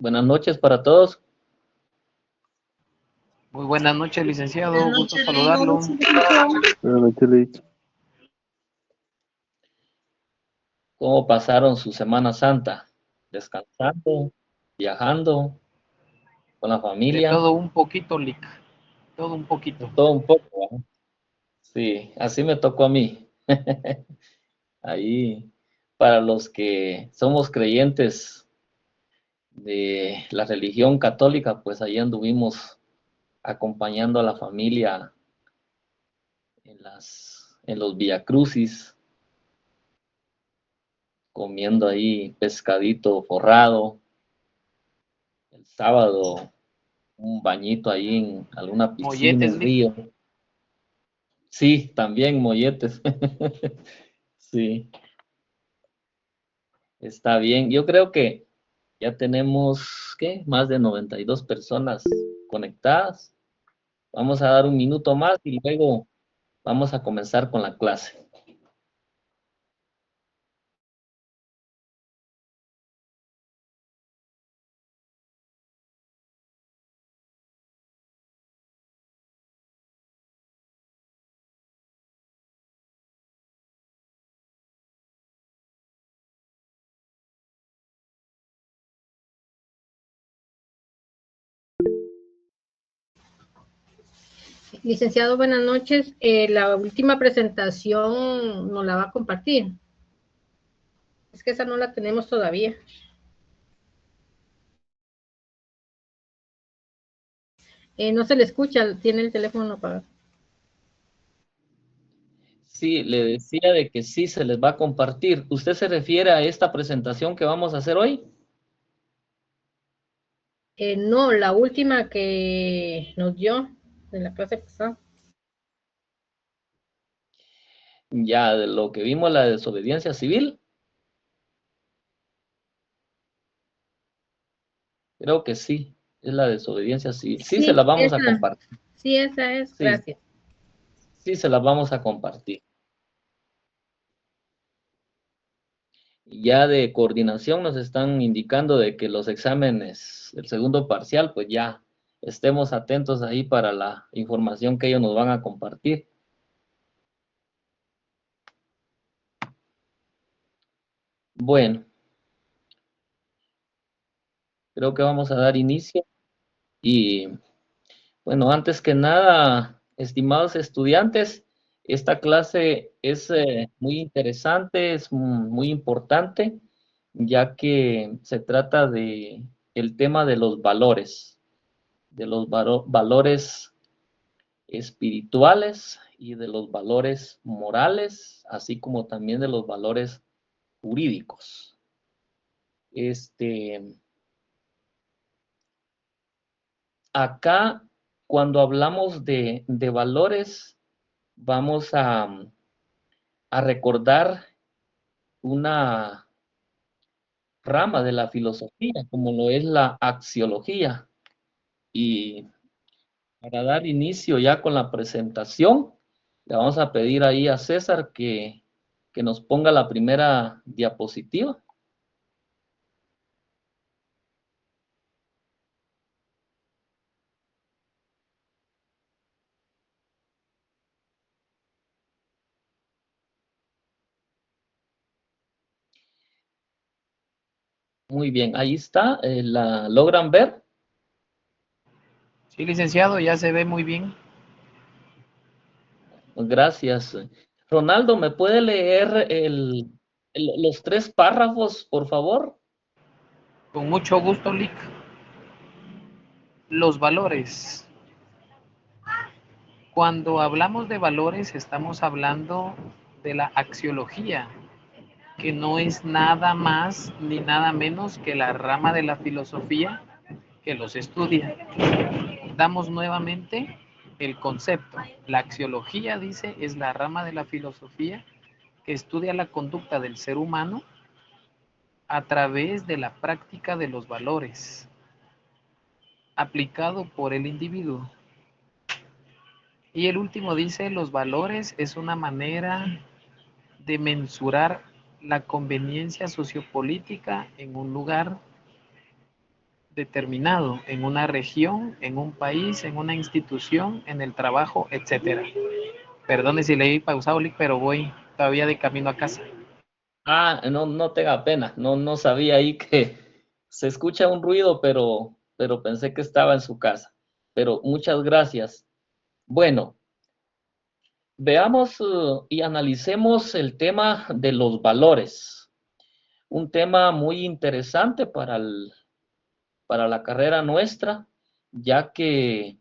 Buenas noches para todos. Muy buenas noches, Buenas licenciado. Gusto noches, saludarlo. Buenas noches, Lich. ¿Cómo pasaron su Semana Santa? ¿Descansando? ¿Viajando? ¿Con la De familia? todo un poquito, Lic. Todo un De poquito. todo un poco, ¿verdad? Sí, así me tocó a mí. Ahí, para los que somos creyentes de la religión católica, pues ahí anduvimos acompañando a la familia en los viacrucis, comiendo ahí pescadito forrado. El sábado un bañito ahí en alguna piscina, Molletes, un Lic. río. Sí, también molletes. Sí, está bien. Yo creo que ya tenemos, ¿qué? Más de 92 personas conectadas. Vamos a dar un minuto más y luego vamos a comenzar con la clase. Licenciado, buenas noches. La última presentación nos la va a compartir. Es que esa no la tenemos todavía. No se le escucha, tiene el teléfono apagado. Sí, le decía de que sí se les va a compartir. ¿Usted se refiere a esta presentación que vamos a hacer hoy? No, la última que nos dio de la clase pasada. Ya, de lo que vimos, la desobediencia civil. Creo que sí, es la desobediencia civil. Sí, se la vamos a compartir. Sí, esa es, Sí, gracias. sí, se la vamos a compartir. Ya de coordinación nos están indicando de que los exámenes, el segundo parcial, pues ya estemos atentos ahí para la información que ellos nos van a compartir. Bueno, creo que vamos a dar inicio y bueno, antes que nada, estimados estudiantes, esta clase es muy interesante, es muy importante, ya que se trata de el tema de los valores espirituales y de los valores morales, así como también de los valores jurídicos. Acá, cuando hablamos de valores, vamos a recordar una rama de la filosofía, como lo es la axiología. Y para dar inicio ya con la presentación, le vamos a pedir ahí a César que nos ponga la primera diapositiva. Muy bien, ahí está, ¿la logran ver? Sí, licenciado, ya se ve muy bien. Gracias. Ronaldo, ¿me puede leer los tres párrafos, por favor? Con mucho gusto, Lic. Los valores. Cuando hablamos de valores, estamos hablando de la axiología, que no es nada más ni nada menos que la rama de la filosofía que los estudia. Damos nuevamente el concepto. La axiología, dice, es la rama de la filosofía que estudia la conducta del ser humano a través de la práctica de los valores aplicado por el individuo. Y el último dice, los valores es una manera de mensurar la conveniencia sociopolítica en un lugar, determinado en una región, en un país, en una institución, en el trabajo, etcétera. Perdone si le he pausado, Lick, pero voy todavía de camino a casa. Ah, no, no tenga pena. No sabía ahí que se escucha un ruido, pero pensé que estaba en su casa. Pero muchas gracias. Bueno, veamos y analicemos el tema de los valores. Un tema muy interesante para la carrera nuestra, ya que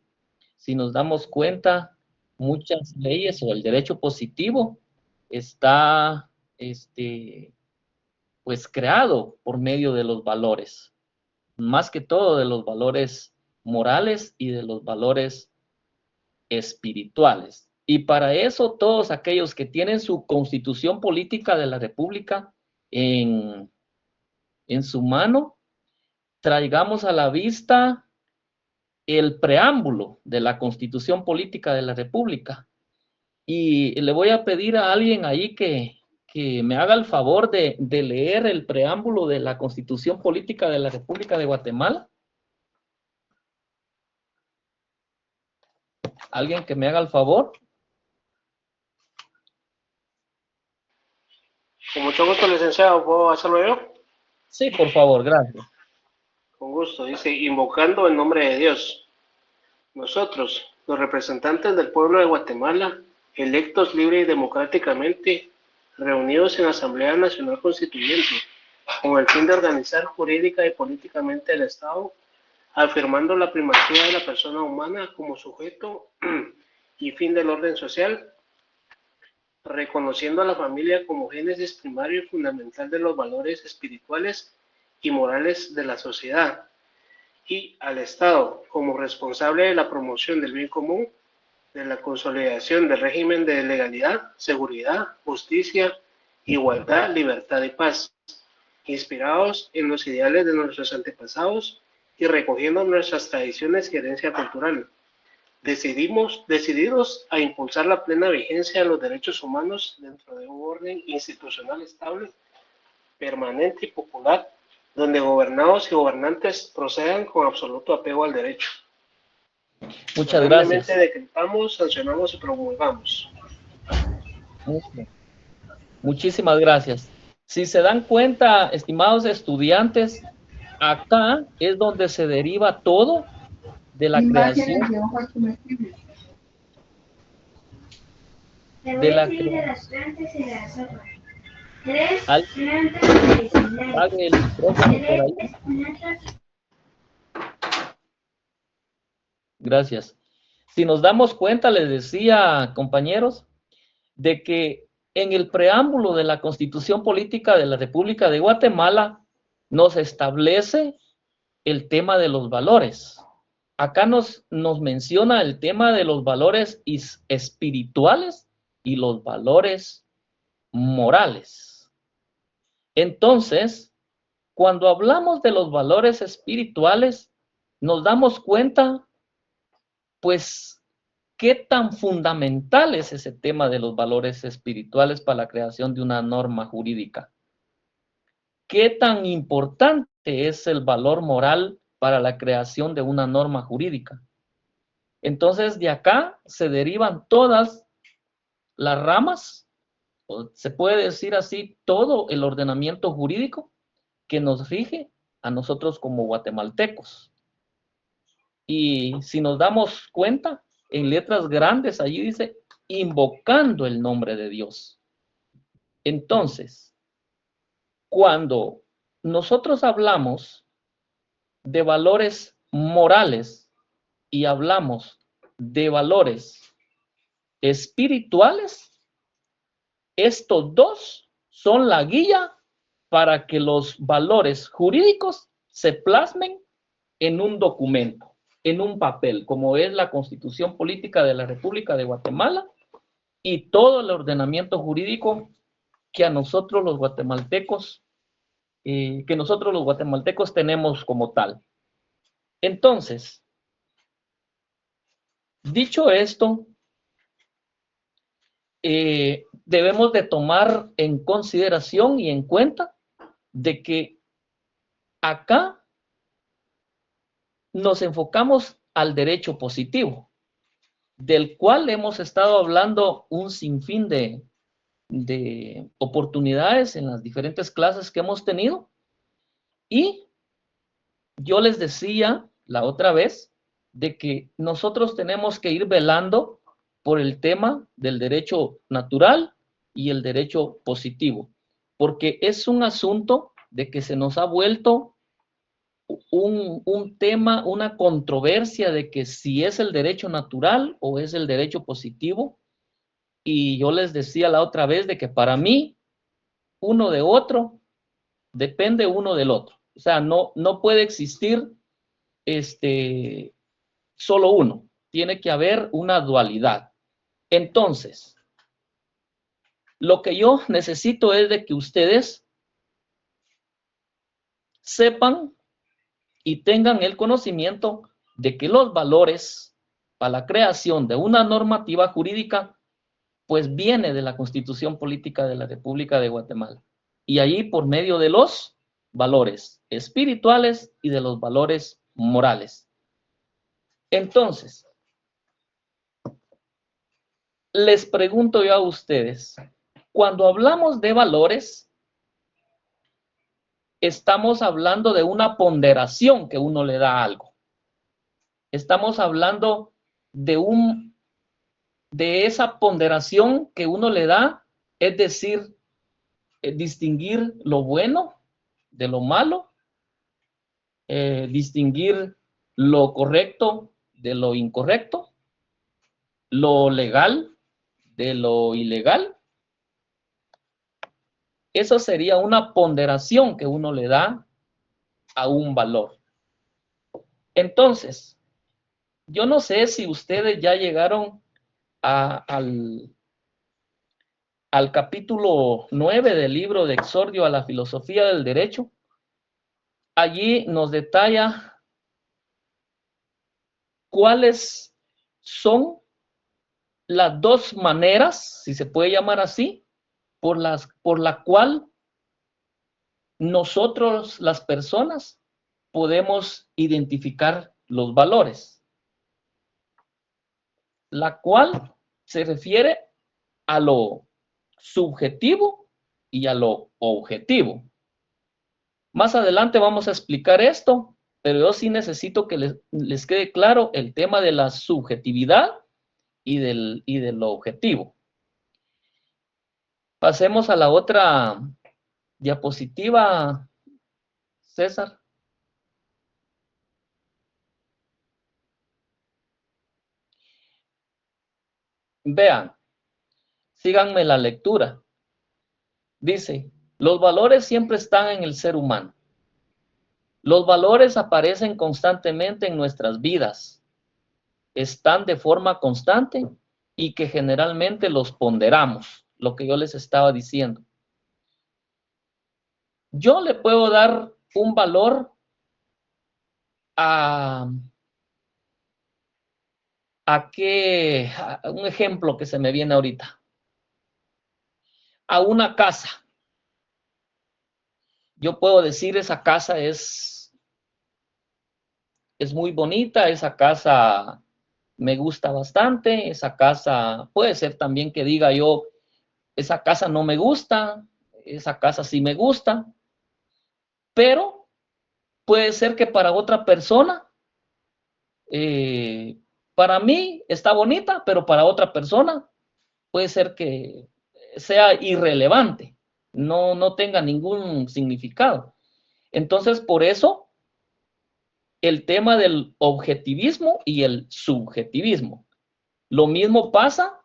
si nos damos cuenta, muchas leyes o el derecho positivo está pues creado por medio de los valores, más que todo de los valores morales y de los valores espirituales. Y para eso todos aquellos que tienen su constitución política de la República en su mano, traigamos a la vista el preámbulo de la Constitución Política de la República. Y le voy a pedir a alguien ahí que me haga el favor de leer el preámbulo de la Constitución Política de la República de Guatemala. ¿Alguien que me haga el favor? Con mucho gusto, licenciado. ¿Puedo hacerlo yo? Sí, por favor, gracias. Con gusto. Dice, invocando el nombre de Dios. Nosotros, los representantes del pueblo de Guatemala, electos libre y democráticamente, reunidos en Asamblea Nacional Constituyente, con el fin de organizar jurídica y políticamente el Estado, afirmando la primacía de la persona humana como sujeto y fin del orden social, reconociendo a la familia como génesis primario y fundamental de los valores espirituales y morales de la sociedad, y al Estado como responsable de la promoción del bien común, de la consolidación del régimen de legalidad, seguridad, justicia, igualdad, libertad y paz, inspirados en los ideales de nuestros antepasados y recogiendo nuestras tradiciones y herencia cultural. Decididos a impulsar la plena vigencia de los derechos humanos dentro de un orden institucional estable, permanente y popular, donde gobernados y gobernantes procedan con absoluto apego al derecho. Muchas gracias. Decretamos, sancionamos y promulgamos. Muchísimas gracias. Si se dan cuenta, estimados estudiantes, acá es donde se deriva todo de la creación de la Gracias. Si nos damos cuenta, les decía, compañeros, de que en el preámbulo de la Constitución Política de la República de Guatemala nos establece el tema de los valores. Acá nos menciona el tema de los valores espirituales y los valores morales. Entonces, cuando hablamos de los valores espirituales, nos damos cuenta, pues, qué tan fundamental es ese tema de los valores espirituales para la creación de una norma jurídica. Qué tan importante es el valor moral para la creación de una norma jurídica. Entonces, de acá se derivan todas las ramas, o se puede decir así, todo el ordenamiento jurídico que nos rige a nosotros como guatemaltecos. Y si nos damos cuenta, en letras grandes allí dice, invocando el nombre de Dios. Entonces, cuando nosotros hablamos de valores morales y hablamos de valores espirituales, estos dos son la guía para que los valores jurídicos se plasmen en un documento, en un papel, como es la Constitución Política de la República de Guatemala y todo el ordenamiento jurídico que a nosotros los guatemaltecos, tenemos como tal. Entonces, dicho esto, debemos de tomar en consideración y en cuenta de que acá nos enfocamos al derecho positivo, del cual hemos estado hablando un sinfín de oportunidades en las diferentes clases que hemos tenido. Y yo les decía la otra vez de que nosotros tenemos que ir velando por el tema del derecho natural y el derecho positivo, porque es un asunto de que se nos ha vuelto un tema, una controversia de que si es el derecho natural o es el derecho positivo. Y yo les decía la otra vez de que para mí uno de otro depende uno del otro. O sea, no puede existir solo uno. Tiene que haber una dualidad. Entonces, lo que yo necesito es de que ustedes sepan y tengan el conocimiento de que los valores para la creación de una normativa jurídica, pues viene de la Constitución Política de la República de Guatemala. Y allí por medio de los valores espirituales y de los valores morales. Entonces, les pregunto yo a ustedes, cuando hablamos de valores, estamos hablando de una ponderación que uno le da a algo. Estamos hablando de esa ponderación que uno le da, es decir, distinguir lo bueno de lo malo, distinguir lo correcto de lo incorrecto, lo legal de lo ilegal. Eso sería una ponderación que uno le da a un valor. Entonces, yo no sé si ustedes ya llegaron al capítulo 9 del libro de Exordio a la Filosofía del Derecho. Allí nos detalla cuáles son las dos maneras, si se puede llamar así, por la cual nosotros, las personas, podemos identificar los valores, la cual se refiere a lo subjetivo y a lo objetivo. Más adelante vamos a explicar esto, pero yo sí necesito que les quede claro el tema de la subjetividad y de lo objetivo. Pasemos a la otra diapositiva, César. Vean, síganme la lectura. Dice, los valores siempre están en el ser humano. Los valores aparecen constantemente en nuestras vidas. Están de forma constante y que generalmente los ponderamos, lo que yo les estaba diciendo. Yo le puedo dar un valor a un ejemplo que se me viene ahorita. A una casa. Yo puedo decir esa casa es muy bonita, esa casa me gusta bastante, esa casa puede ser también que diga yo, esa casa no me gusta, esa casa sí me gusta, pero puede ser que para otra persona, para mí está bonita, pero para otra persona puede ser que sea irrelevante, no tenga ningún significado. Entonces, por eso, el tema del objetivismo y el subjetivismo. Lo mismo pasa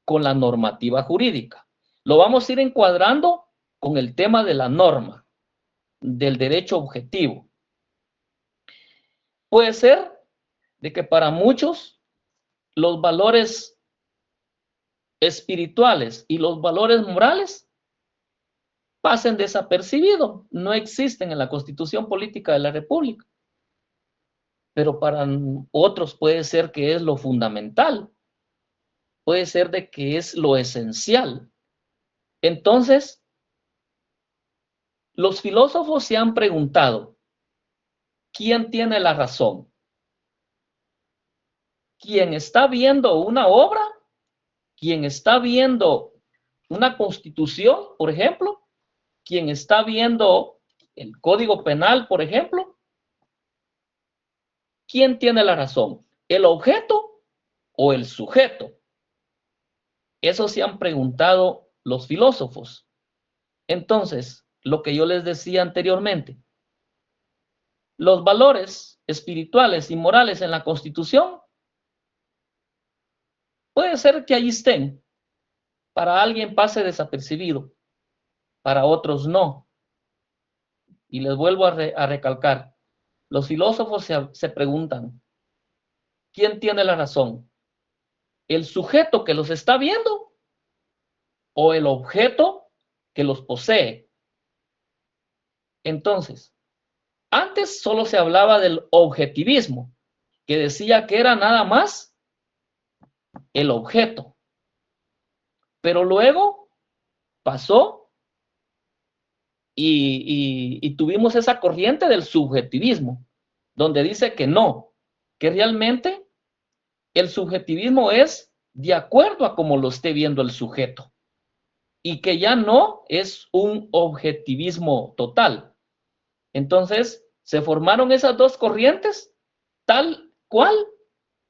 con la normativa jurídica. Lo vamos a ir encuadrando con el tema de la norma, del derecho objetivo. Puede ser de que para muchos los valores espirituales y los valores morales pasen desapercibidos, no existen en la Constitución Política de la República. Pero para otros puede ser que es lo fundamental, puede ser de que es lo esencial. Entonces, los filósofos se han preguntado, ¿quién tiene la razón? ¿Quién está viendo una obra? ¿Quién está viendo una constitución, por ejemplo? ¿Quién está viendo el Código Penal, por ejemplo? ¿Quién tiene la razón? ¿El objeto o el sujeto? Eso se han preguntado los filósofos. Entonces, lo que yo les decía anteriormente, los valores espirituales y morales en la Constitución, puede ser que ahí estén. Para alguien pase desapercibido, para otros no. Y les vuelvo a recalcar, los filósofos se preguntan, ¿quién tiene la razón? ¿El sujeto que los está viendo o el objeto que los posee? Entonces, antes solo se hablaba del objetivismo, que decía que era nada más el objeto. Pero luego pasó y tuvimos esa corriente del subjetivismo, donde dice que no, que realmente el subjetivismo es de acuerdo a cómo lo esté viendo el sujeto y que ya no es un objetivismo total. Entonces, se formaron esas dos corrientes, tal cual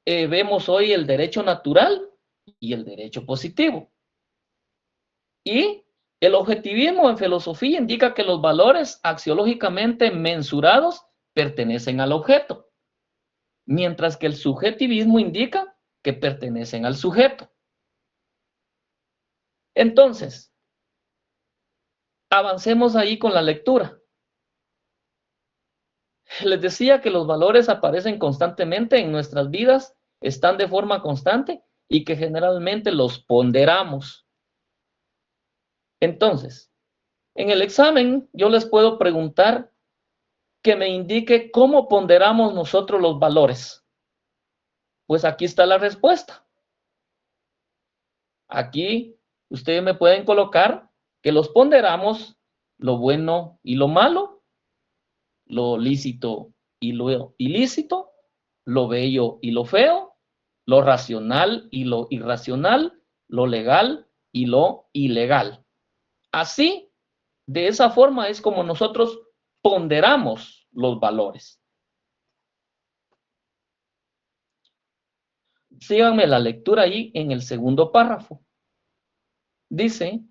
vemos hoy el derecho natural y el derecho positivo. Y el objetivismo en filosofía indica que los valores axiológicamente mensurados pertenecen al objeto, mientras que el subjetivismo indica que pertenecen al sujeto. Entonces, avancemos ahí con la lectura. Les decía que los valores aparecen constantemente en nuestras vidas, están de forma constante y que generalmente los ponderamos. Entonces, en el examen yo les puedo preguntar que me indique cómo ponderamos nosotros los valores. Pues aquí está la respuesta. Aquí ustedes me pueden colocar que los ponderamos lo bueno y lo malo, lo lícito y lo ilícito, lo bello y lo feo, lo racional y lo irracional, lo legal y lo ilegal. Así, de esa forma es como nosotros ponderamos los valores. Síganme la lectura ahí en el segundo párrafo. Dice,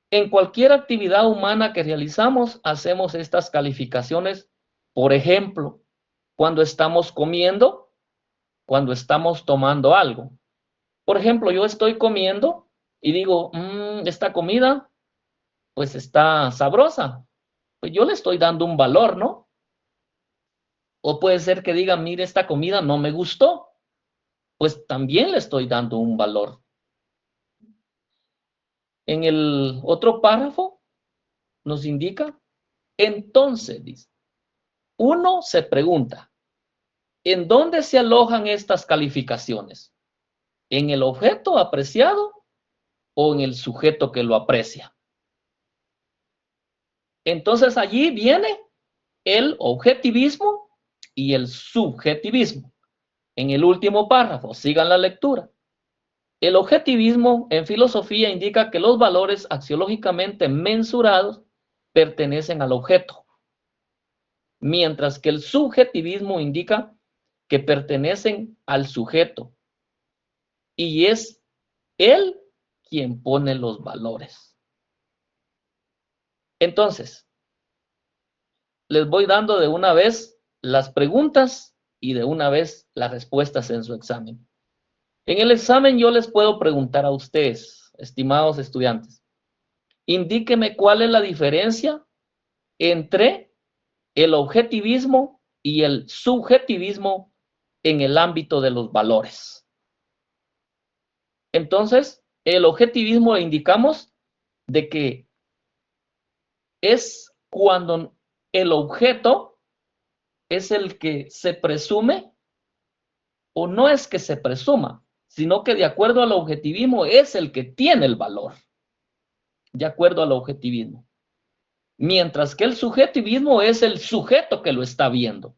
en cualquier actividad humana que realizamos, hacemos estas calificaciones. Por ejemplo, cuando estamos comiendo, cuando estamos tomando algo. Por ejemplo, yo estoy comiendo y digo, esta comida pues está sabrosa. Pues yo le estoy dando un valor, ¿no? O puede ser que diga, mire, esta comida no me gustó. Pues también le estoy dando un valor. En el otro párrafo nos indica, entonces, dice, uno se pregunta, ¿en dónde se alojan estas calificaciones? ¿En el objeto apreciado o en el sujeto que lo aprecia? Entonces allí viene el objetivismo y el subjetivismo. En el último párrafo, sigan la lectura. El objetivismo en filosofía indica que los valores axiológicamente mensurados pertenecen al objeto, mientras que el subjetivismo indica que pertenecen al sujeto y es él quien pone los valores. Entonces, les voy dando de una vez las preguntas y de una vez las respuestas en su examen. En el examen yo les puedo preguntar a ustedes, estimados estudiantes, indíqueme cuál es la diferencia entre el objetivismo y el subjetivismo en el ámbito de los valores. Entonces, el objetivismo indicamos de que es cuando el objeto es el que se presume o no es que se presuma, sino que de acuerdo al objetivismo es el que tiene el valor, de acuerdo al objetivismo. Mientras que el subjetivismo es el sujeto que lo está viendo.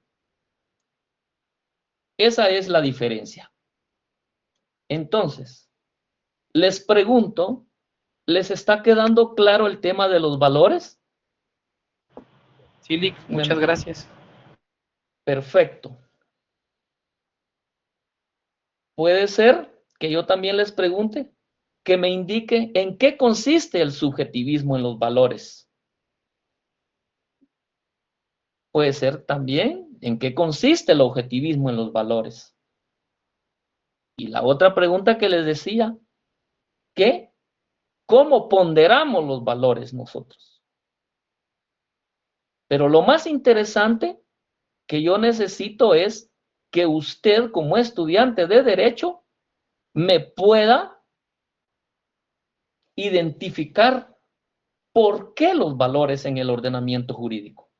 Esa es la diferencia. Entonces, les pregunto, ¿les está quedando claro el tema de los valores? Sí, Lick, muchas gracias. Perfecto. Puede ser que yo también les pregunte, que me indique en qué consiste el subjetivismo en los valores. Puede ser también en qué consiste el objetivismo en los valores. Y la otra pregunta que les decía, ¿cómo ponderamos los valores nosotros? Pero lo más interesante que yo necesito es que usted, como estudiante de Derecho, me pueda identificar por qué los valores en el ordenamiento jurídico.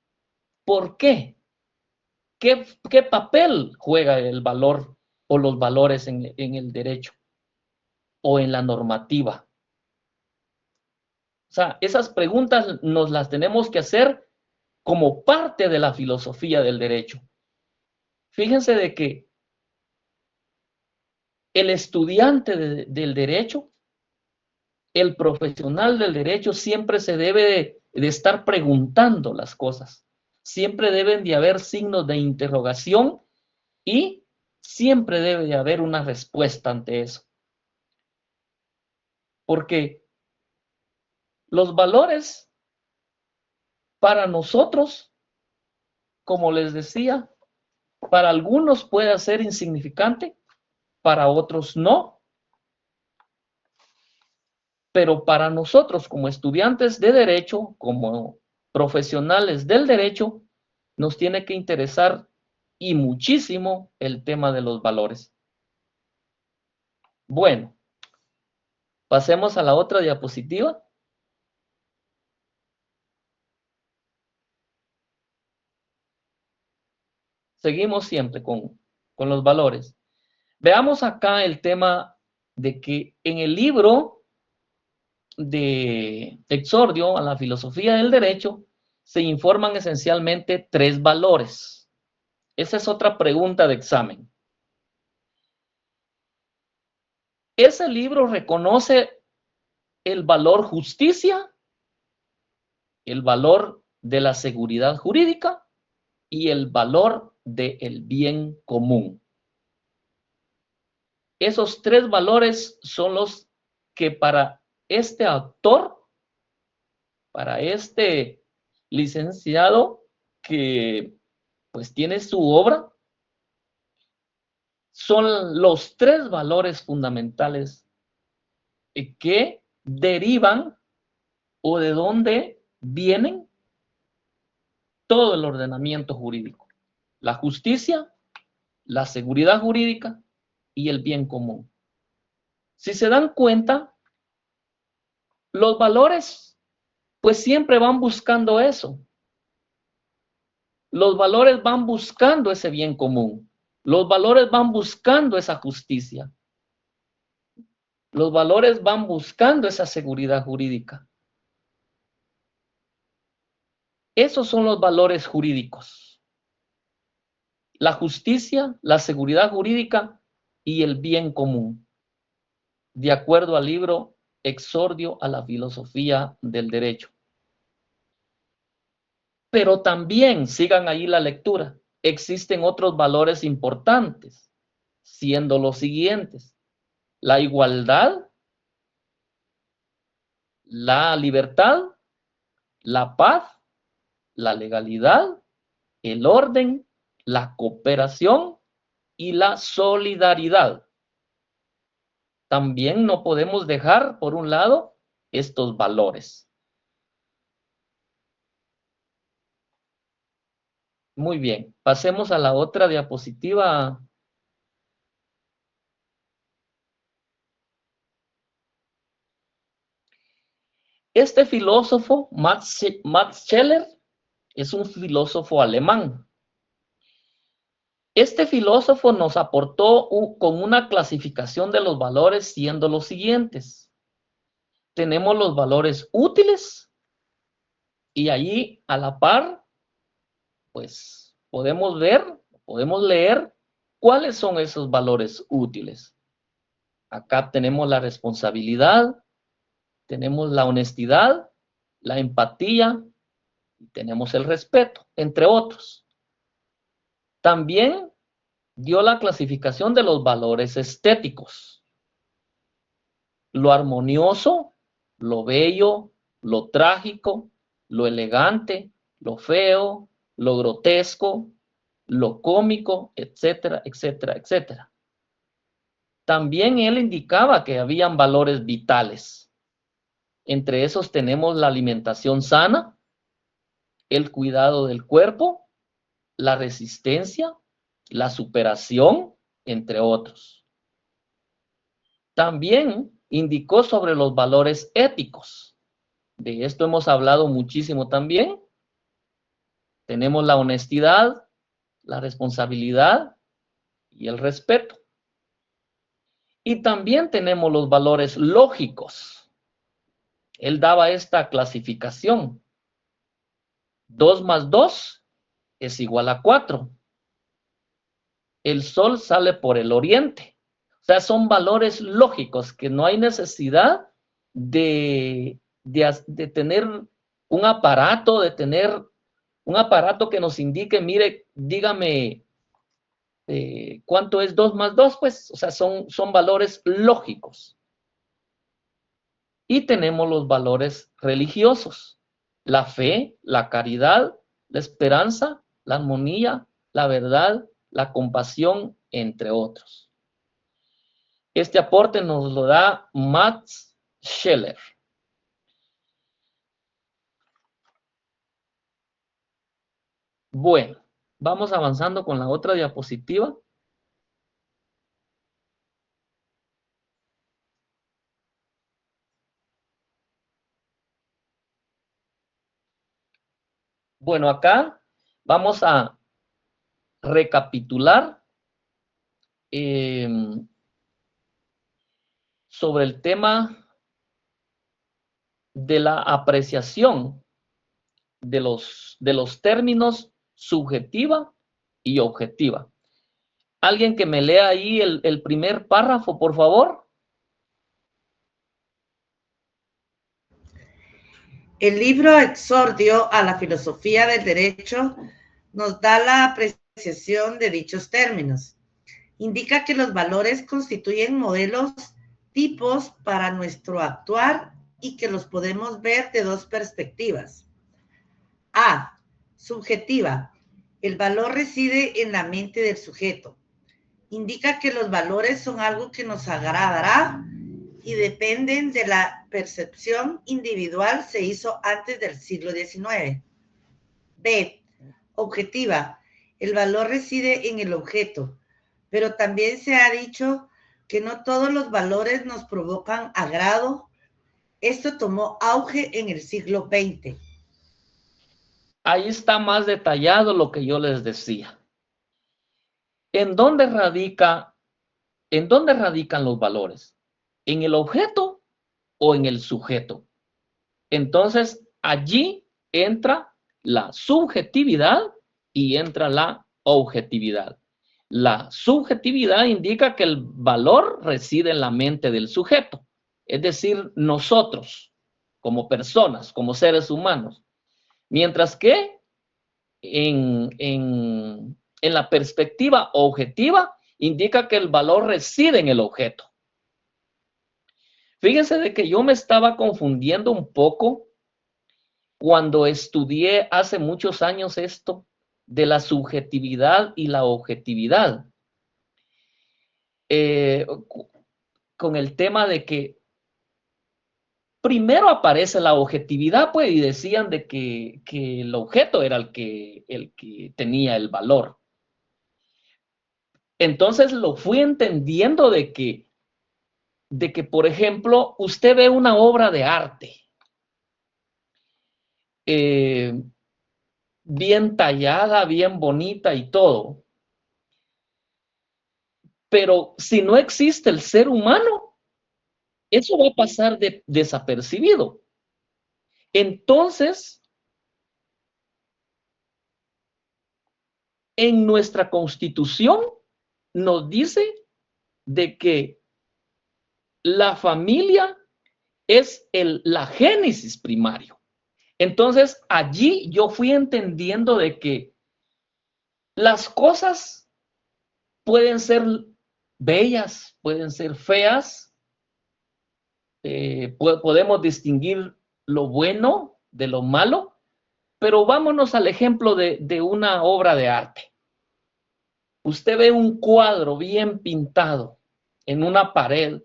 ¿Por qué? ¿Qué papel juega el valor o los valores en el derecho o en la normativa? O sea, esas preguntas nos las tenemos que hacer como parte de la filosofía del derecho. Fíjense de que el estudiante del derecho, el profesional del derecho, siempre se debe de estar preguntando las cosas. Siempre deben de haber signos de interrogación y siempre debe de haber una respuesta ante eso. Porque los valores para nosotros, como les decía, para algunos puede ser insignificante, para otros no. Pero para nosotros como estudiantes de derecho, como profesionales del derecho, nos tiene que interesar y muchísimo el tema de los valores. Bueno, pasemos a la otra diapositiva. Seguimos siempre con los valores. Veamos acá el tema de que en el libro de Exordio a la filosofía del derecho se informan esencialmente 3 valores. Esa es otra pregunta de examen. Ese libro reconoce el valor justicia, el valor de la seguridad jurídica y el valor del bien común. Esos 3 valores son los que para este autor, para este licenciado que pues tiene su obra, son los 3 valores fundamentales que derivan o de dónde vienen todo el ordenamiento jurídico. La justicia, la seguridad jurídica y el bien común. Si se dan cuenta, los valores pues siempre van buscando eso. Los valores van buscando ese bien común. Los valores van buscando esa justicia. Los valores van buscando esa seguridad jurídica. Esos son los valores jurídicos. La justicia, la seguridad jurídica y el bien común. De acuerdo al libro Exordio a la filosofía del derecho. Pero también, sigan ahí la lectura, existen otros valores importantes, siendo los siguientes: la igualdad, la libertad, la paz, la legalidad, el orden, la cooperación y la solidaridad. También no podemos dejar por un lado estos valores. Muy bien, pasemos a la otra diapositiva. Este filósofo, Max Scheler, es un filósofo alemán. Este filósofo nos aportó con una clasificación de los valores siendo los siguientes. Tenemos los valores útiles y allí a la par, pues podemos ver, podemos leer ¿Cuáles son esos valores útiles? Acá tenemos la responsabilidad, tenemos la honestidad, la empatía y tenemos el respeto, entre otros. También dio la clasificación de los valores estéticos. Lo armonioso, lo bello, lo trágico, lo elegante, lo feo, lo grotesco, lo cómico, etcétera, etcétera, etcétera. También él indicaba que habían valores vitales. Entre esos tenemos la alimentación sana, el cuidado del cuerpo, la resistencia, la superación, entre otros. También indicó sobre los valores éticos. De esto hemos hablado muchísimo también. Tenemos la honestidad, la responsabilidad y el respeto. Y también tenemos los valores lógicos. Él daba esta clasificación. 2 más 2 es igual a 4. El sol sale por el oriente. O sea, son valores lógicos que no hay necesidad de tener un aparato, que nos indique, mire, dígame cuánto es 2 más 2, pues, o sea, son valores lógicos. Y tenemos los valores religiosos, la fe, la caridad, la esperanza, la armonía, la verdad, la compasión, entre otros. Este aporte nos lo da Max Scheler. Bueno, vamos avanzando con la otra diapositiva. Bueno, acá vamos a recapitular sobre el tema de la apreciación de los términos subjetiva y objetiva. ¿Alguien que me lea ahí el primer párrafo, por favor? El libro Exordio a la filosofía del derecho nos da la apreciación de dichos términos. Indica que los valores constituyen modelos, tipos para nuestro actuar y que los podemos ver de dos perspectivas. A. Subjetiva. El valor reside en la mente del sujeto. Indica que los valores son algo que nos agradará y dependen de la percepción individual, se hizo antes del siglo XIX. B. Objetiva. El valor reside en el objeto, pero también se ha dicho que no todos los valores nos provocan agrado. Esto tomó auge en el siglo XX. Ahí está más detallado lo que yo les decía. ¿En dónde radican los valores? ¿En el objeto o en el sujeto? Entonces, allí entra la subjetividad y entra la objetividad. La subjetividad indica que el valor reside en la mente del sujeto, es decir, nosotros, como personas, como seres humanos. Mientras que en la perspectiva objetiva indica que el valor reside en el objeto. Fíjense de que yo me estaba confundiendo un poco cuando estudié hace muchos años esto de la subjetividad y la objetividad. Con el tema de que primero aparece la objetividad, pues, y decían de que el objeto era el que tenía el valor. Entonces lo fui entendiendo de que, por ejemplo, usted ve una obra de arte bien tallada, bien bonita y todo. Pero si no existe el ser humano, eso va a pasar desapercibido. Entonces, en nuestra Constitución nos dice de que la familia es la génesis primario. Entonces, allí yo fui entendiendo de que las cosas pueden ser bellas, pueden ser feas, podemos distinguir lo bueno de lo malo, pero vámonos al ejemplo de una obra de arte. Usted ve un cuadro bien pintado en una pared,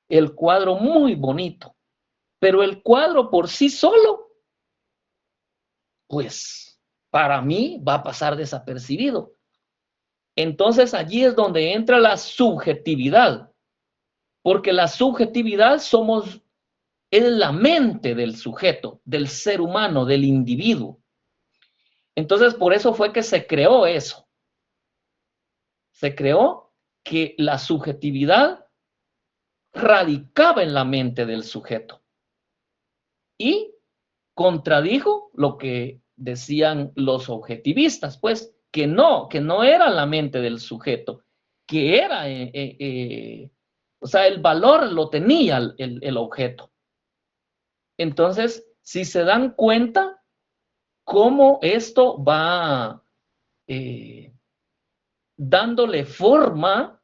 el cuadro muy bonito, pero el cuadro por sí solo, pues para mí va a pasar desapercibido. Entonces allí es donde entra la subjetividad, porque la subjetividad es la mente del sujeto, del ser humano, del individuo. Entonces por eso fue que se creó eso. Se creó que la subjetividad radicaba en la mente del sujeto y contradijo lo que decían los objetivistas, pues que no era la mente del sujeto, que era, o sea, el valor lo tenía el objeto. Entonces, si se dan cuenta cómo esto va dándole forma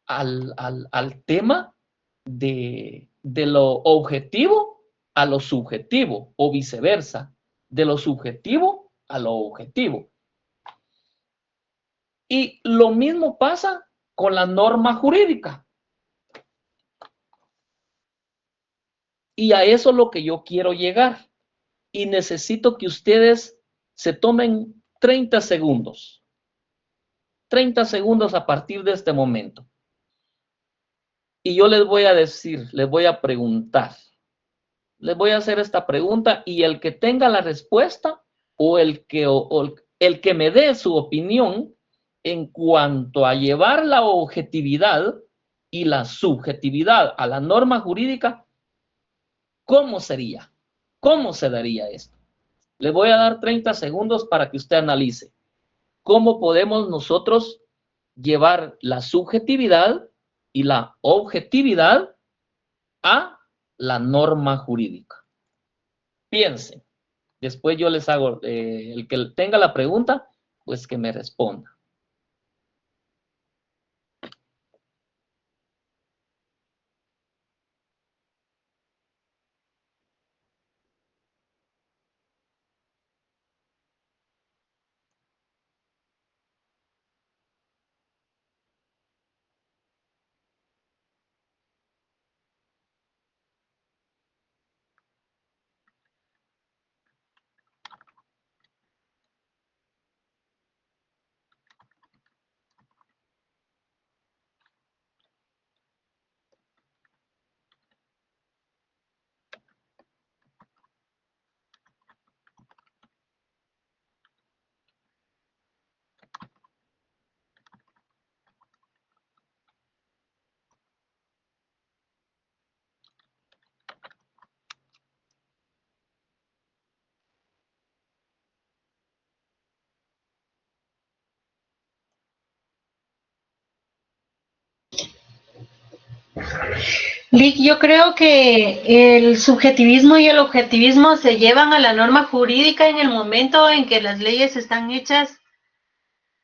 al tema de lo objetivo a lo subjetivo o viceversa, de lo subjetivo a lo objetivo. Y lo mismo pasa con la norma jurídica. Y a eso es lo que yo quiero llegar. Y necesito que ustedes se tomen 30 segundos. 30 segundos a partir de este momento. Y yo les voy a decir, les voy a preguntar. Les voy a hacer esta pregunta y el que tenga la respuesta o el que me dé su opinión en cuanto a llevar la objetividad y la subjetividad a la norma jurídica, ¿cómo sería? ¿Cómo se daría esto? Le voy a dar 30 segundos para que usted analice cómo podemos nosotros llevar la subjetividad y la objetividad a la norma jurídica. Piensen. Después yo les hago, el que tenga la pregunta, pues que me responda. Lick, yo creo que el subjetivismo y el objetivismo se llevan a la norma jurídica en el momento en que las leyes están hechas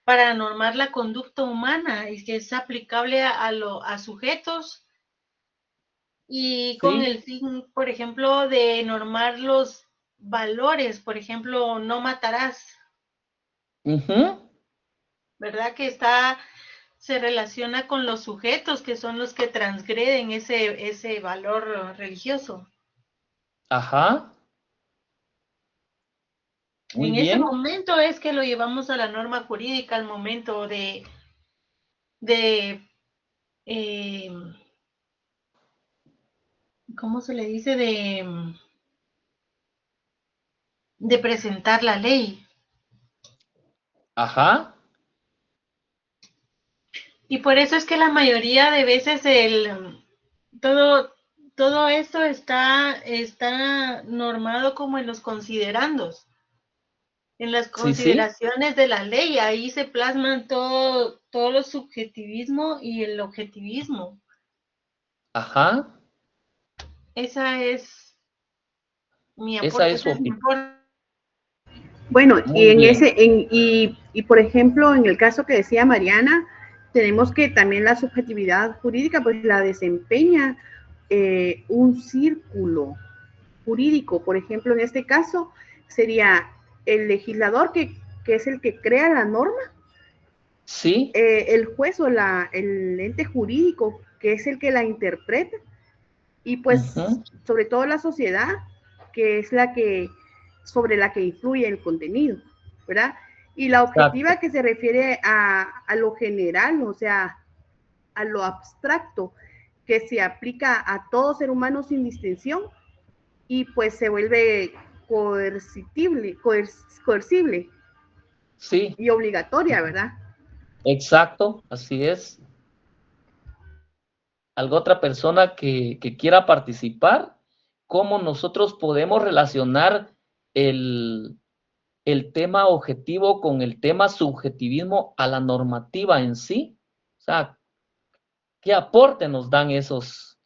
para normar la conducta humana y que es aplicable a sujetos y con el fin, por ejemplo, de normar los valores, por ejemplo, no matarás. ¿Verdad? Que se relaciona con los sujetos que son los que transgreden ese valor religioso. Ajá. Muy bien. Ese momento es que lo llevamos a la norma jurídica, al momento de ¿cómo se le dice? De presentar la ley. Ajá. Y por eso es que la mayoría de veces todo esto está normado como en los considerandos. en las Sí, sí. consideraciones de la ley. Ahí se plasman todo lo subjetivismo y el objetivismo. Ajá. Esa es mi Esa aporte, es su ese es mi opinión. aporte. Bueno, y Muy en bien. ese, y por ejemplo, en el caso que decía Mariana, tenemos que también la subjetividad jurídica, pues la desempeña un círculo jurídico. Por ejemplo, en este caso sería el legislador que es el que crea la norma, Sí, el juez o el ente jurídico que es el que la interpreta, y pues ujú, sobre todo la sociedad, que es sobre la que influye el contenido, ¿verdad? Y la exacto. objetiva que se refiere a lo general, o sea, a lo abstracto, que se aplica a todo ser humano sin distinción y pues se vuelve coercible Sí, y obligatoria, ¿verdad? exacto, así es. ¿Alguna otra persona que quiera participar? ¿Cómo nosotros podemos relacionar el, el tema objetivo con el tema subjetivismo a la normativa en sí? O sea, ¿qué aporte nos dan esos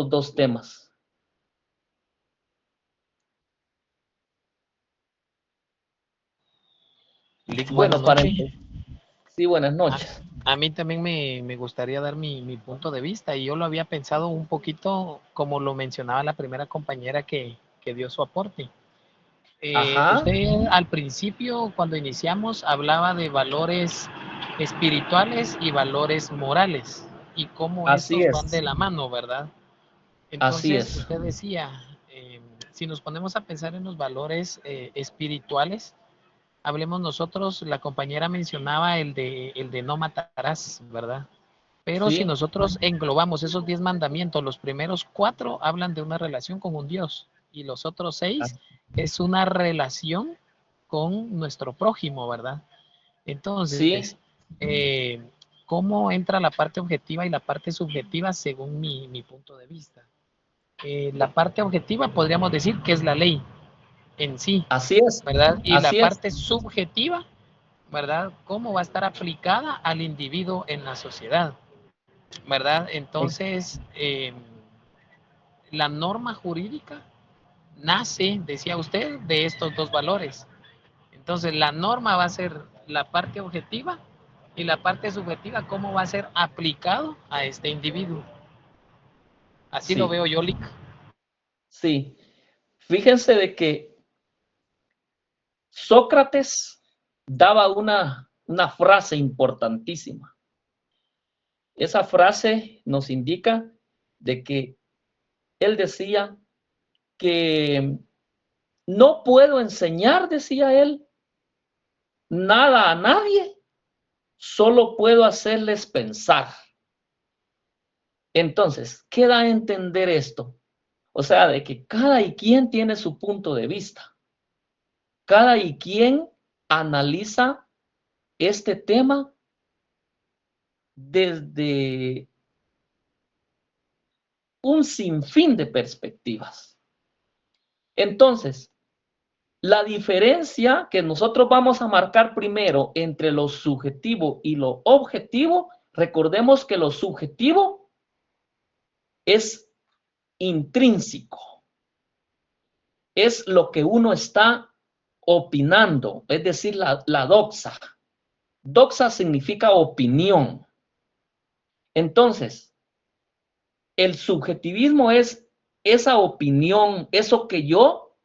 dos temas? Lick, buenas Bueno, para noches. empezar, sí, buenas A, noches. a mí también me gustaría dar mi punto de vista, y yo lo había pensado un poquito como lo mencionaba la primera compañera que dio su aporte. Ajá, Usted al principio, cuando iniciamos, hablaba de valores espirituales y valores morales y cómo así estos van de es, la mano, ¿verdad? así Entonces, es. usted decía, si nos ponemos a pensar en los valores espirituales, hablemos nosotros, la compañera mencionaba el de no matarás, ¿verdad? Pero si Sí, nosotros englobamos esos 10 mandamientos, los primeros 4 hablan de una relación con un Dios y los otros 6 es una relación con nuestro prójimo, ¿verdad? Entonces, sí, eh, ¿cómo entra la parte objetiva y la parte subjetiva según mi punto de vista? La parte objetiva podríamos decir que es la ley en sí, así es, ¿verdad? Y la así es. parte subjetiva, ¿verdad? ¿Cómo va a estar aplicada al individuo en la sociedad? ¿Verdad? Ex- Entonces, la norma jurídica nace, decía usted, de estos dos valores. Entonces, la norma va a ser la parte objetiva y la parte subjetiva, cómo va a ser aplicado a este individuo. Así lo Sí, veo yo, Lick. sí. Fíjense de que Sócrates daba una frase importantísima. Esa frase nos indica de que él decía que no puedo enseñar, decía él, nada a nadie, solo puedo hacerles pensar. Entonces, ¿qué da a entender esto? O sea, de que cada quien tiene su punto de vista. Cada quien analiza este tema desde un sinfín de perspectivas. Entonces, la diferencia que nosotros vamos a marcar primero entre lo subjetivo y lo objetivo, recordemos que lo subjetivo es intrínseco, es lo que uno está opinando, es decir, la doxa. Doxa significa opinión. Entonces, el subjetivismo es esa opinión, eso que yo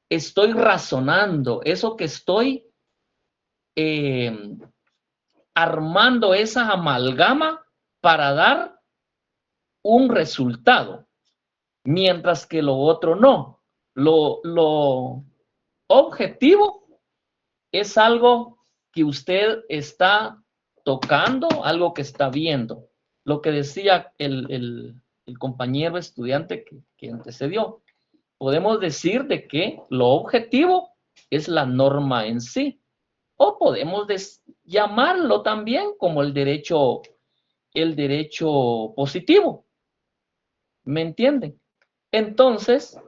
estoy razonando, eso que estoy eh, armando esa amalgama para dar un resultado, mientras que lo otro no. Lo objetivo es algo que usted está tocando, algo que está viendo. Lo que decía el compañero estudiante que antecedió. Podemos decir de que lo objetivo es la norma en sí, o podemos llamarlo también como el derecho positivo. ¿Me entienden? Entonces,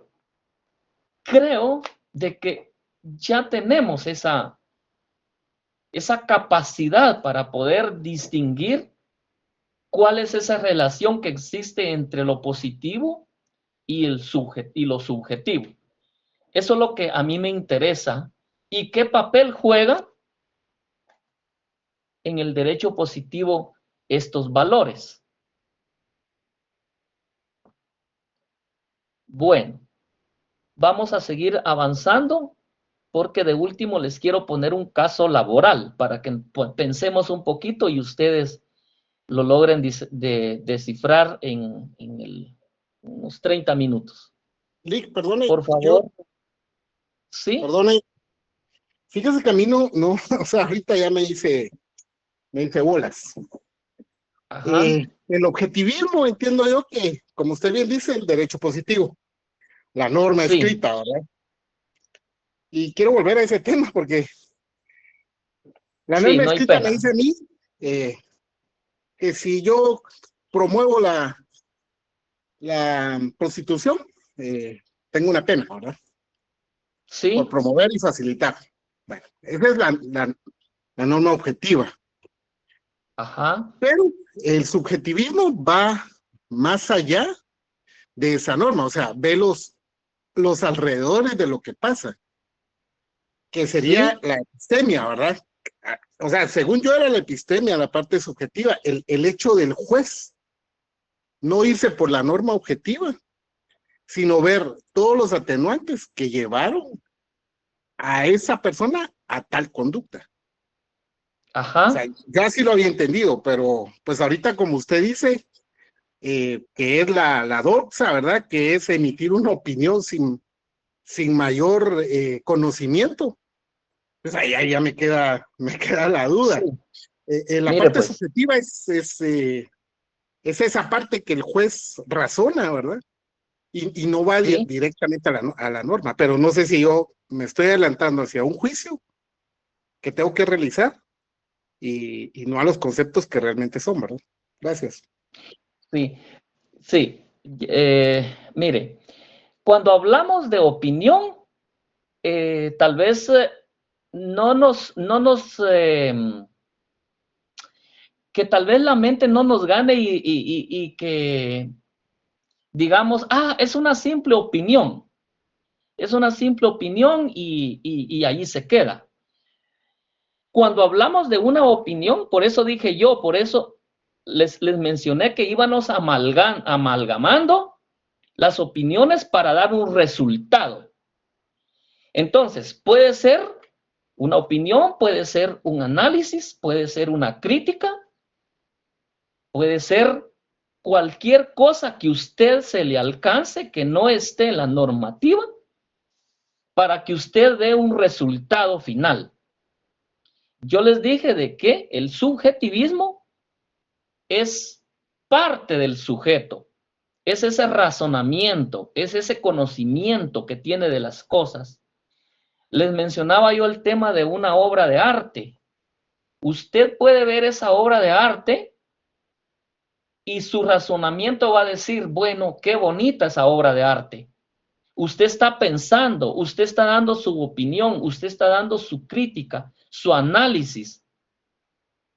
creo de que ya tenemos esa capacidad para poder distinguir cuál es esa relación que existe entre lo positivo y lo subjetivo. Eso es lo que a mí me interesa. ¿Y qué papel juega en el derecho positivo estos valores? Bueno, vamos a seguir avanzando porque de último les quiero poner un caso laboral para que pensemos un poquito y ustedes lo logren descifrar en unos 30 minutos. Lick, perdone. Por favor. ¿Sí? Perdone. Fíjese que a mí no, o sea, ahorita ya me hice bolas. Ajá. El objetivismo, entiendo yo que, como usted bien dice, el derecho positivo, la norma Sí. escrita, ¿verdad? Y quiero volver a ese tema porque la norma no hay escrita pena. me dice a mí que si yo promuevo la prostitución, tengo una pena, ¿verdad? Sí. Por promover y facilitar. Bueno, esa es la norma objetiva. Ajá. Pero el subjetivismo va más allá de esa norma, o sea, ve los alrededores de lo que pasa, que sería Sí. la epistemia, ¿verdad? O sea, según yo era la epistemia, la parte subjetiva, el hecho del juez no irse por la norma objetiva, sino ver todos los atenuantes que llevaron a esa persona a tal conducta. Ajá. O sea, yo así lo había entendido, pero pues ahorita como usted dice, que es la doxa, ¿verdad? Que es emitir una opinión sin mayor conocimiento. Pues ahí ya me queda la duda. Sí. La Mire, parte pues. subjetiva es esa parte que el juez razona, ¿verdad? Y no va Sí. directamente a la norma, pero no sé si yo me estoy adelantando hacia un juicio que tengo que realizar y no a los conceptos que realmente son, ¿verdad? Gracias. Sí. Sí. Mire, cuando hablamos de opinión, tal vez que tal vez la mente no nos gane y que digamos, es una simple opinión. Es una simple opinión y ahí se queda. Cuando hablamos de una opinión, por eso dije yo, por eso les mencioné que íbamos amalgamando las opiniones para dar un resultado. Entonces, puede ser una opinión, puede ser un análisis, puede ser una crítica, puede ser cualquier cosa que usted se le alcance que no esté en la normativa para que usted dé un resultado final. Yo les dije de que el subjetivismo es parte del sujeto, es ese razonamiento, es ese conocimiento que tiene de las cosas. Les mencionaba yo el tema de una obra de arte. Usted puede ver esa obra de arte y su razonamiento va a decir, bueno, qué bonita esa obra de arte. Usted está pensando, usted está dando su opinión, usted está dando su crítica, su análisis.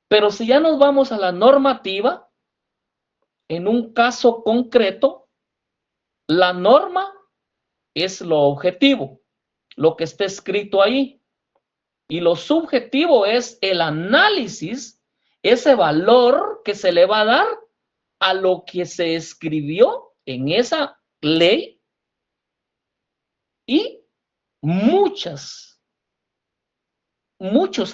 Pero si ya nos vamos a la normativa, en un caso concreto, la norma es lo objetivo, lo que está escrito ahí. Y lo subjetivo es el análisis, ese valor que se le va a dar a lo que se escribió en esa ley y muchos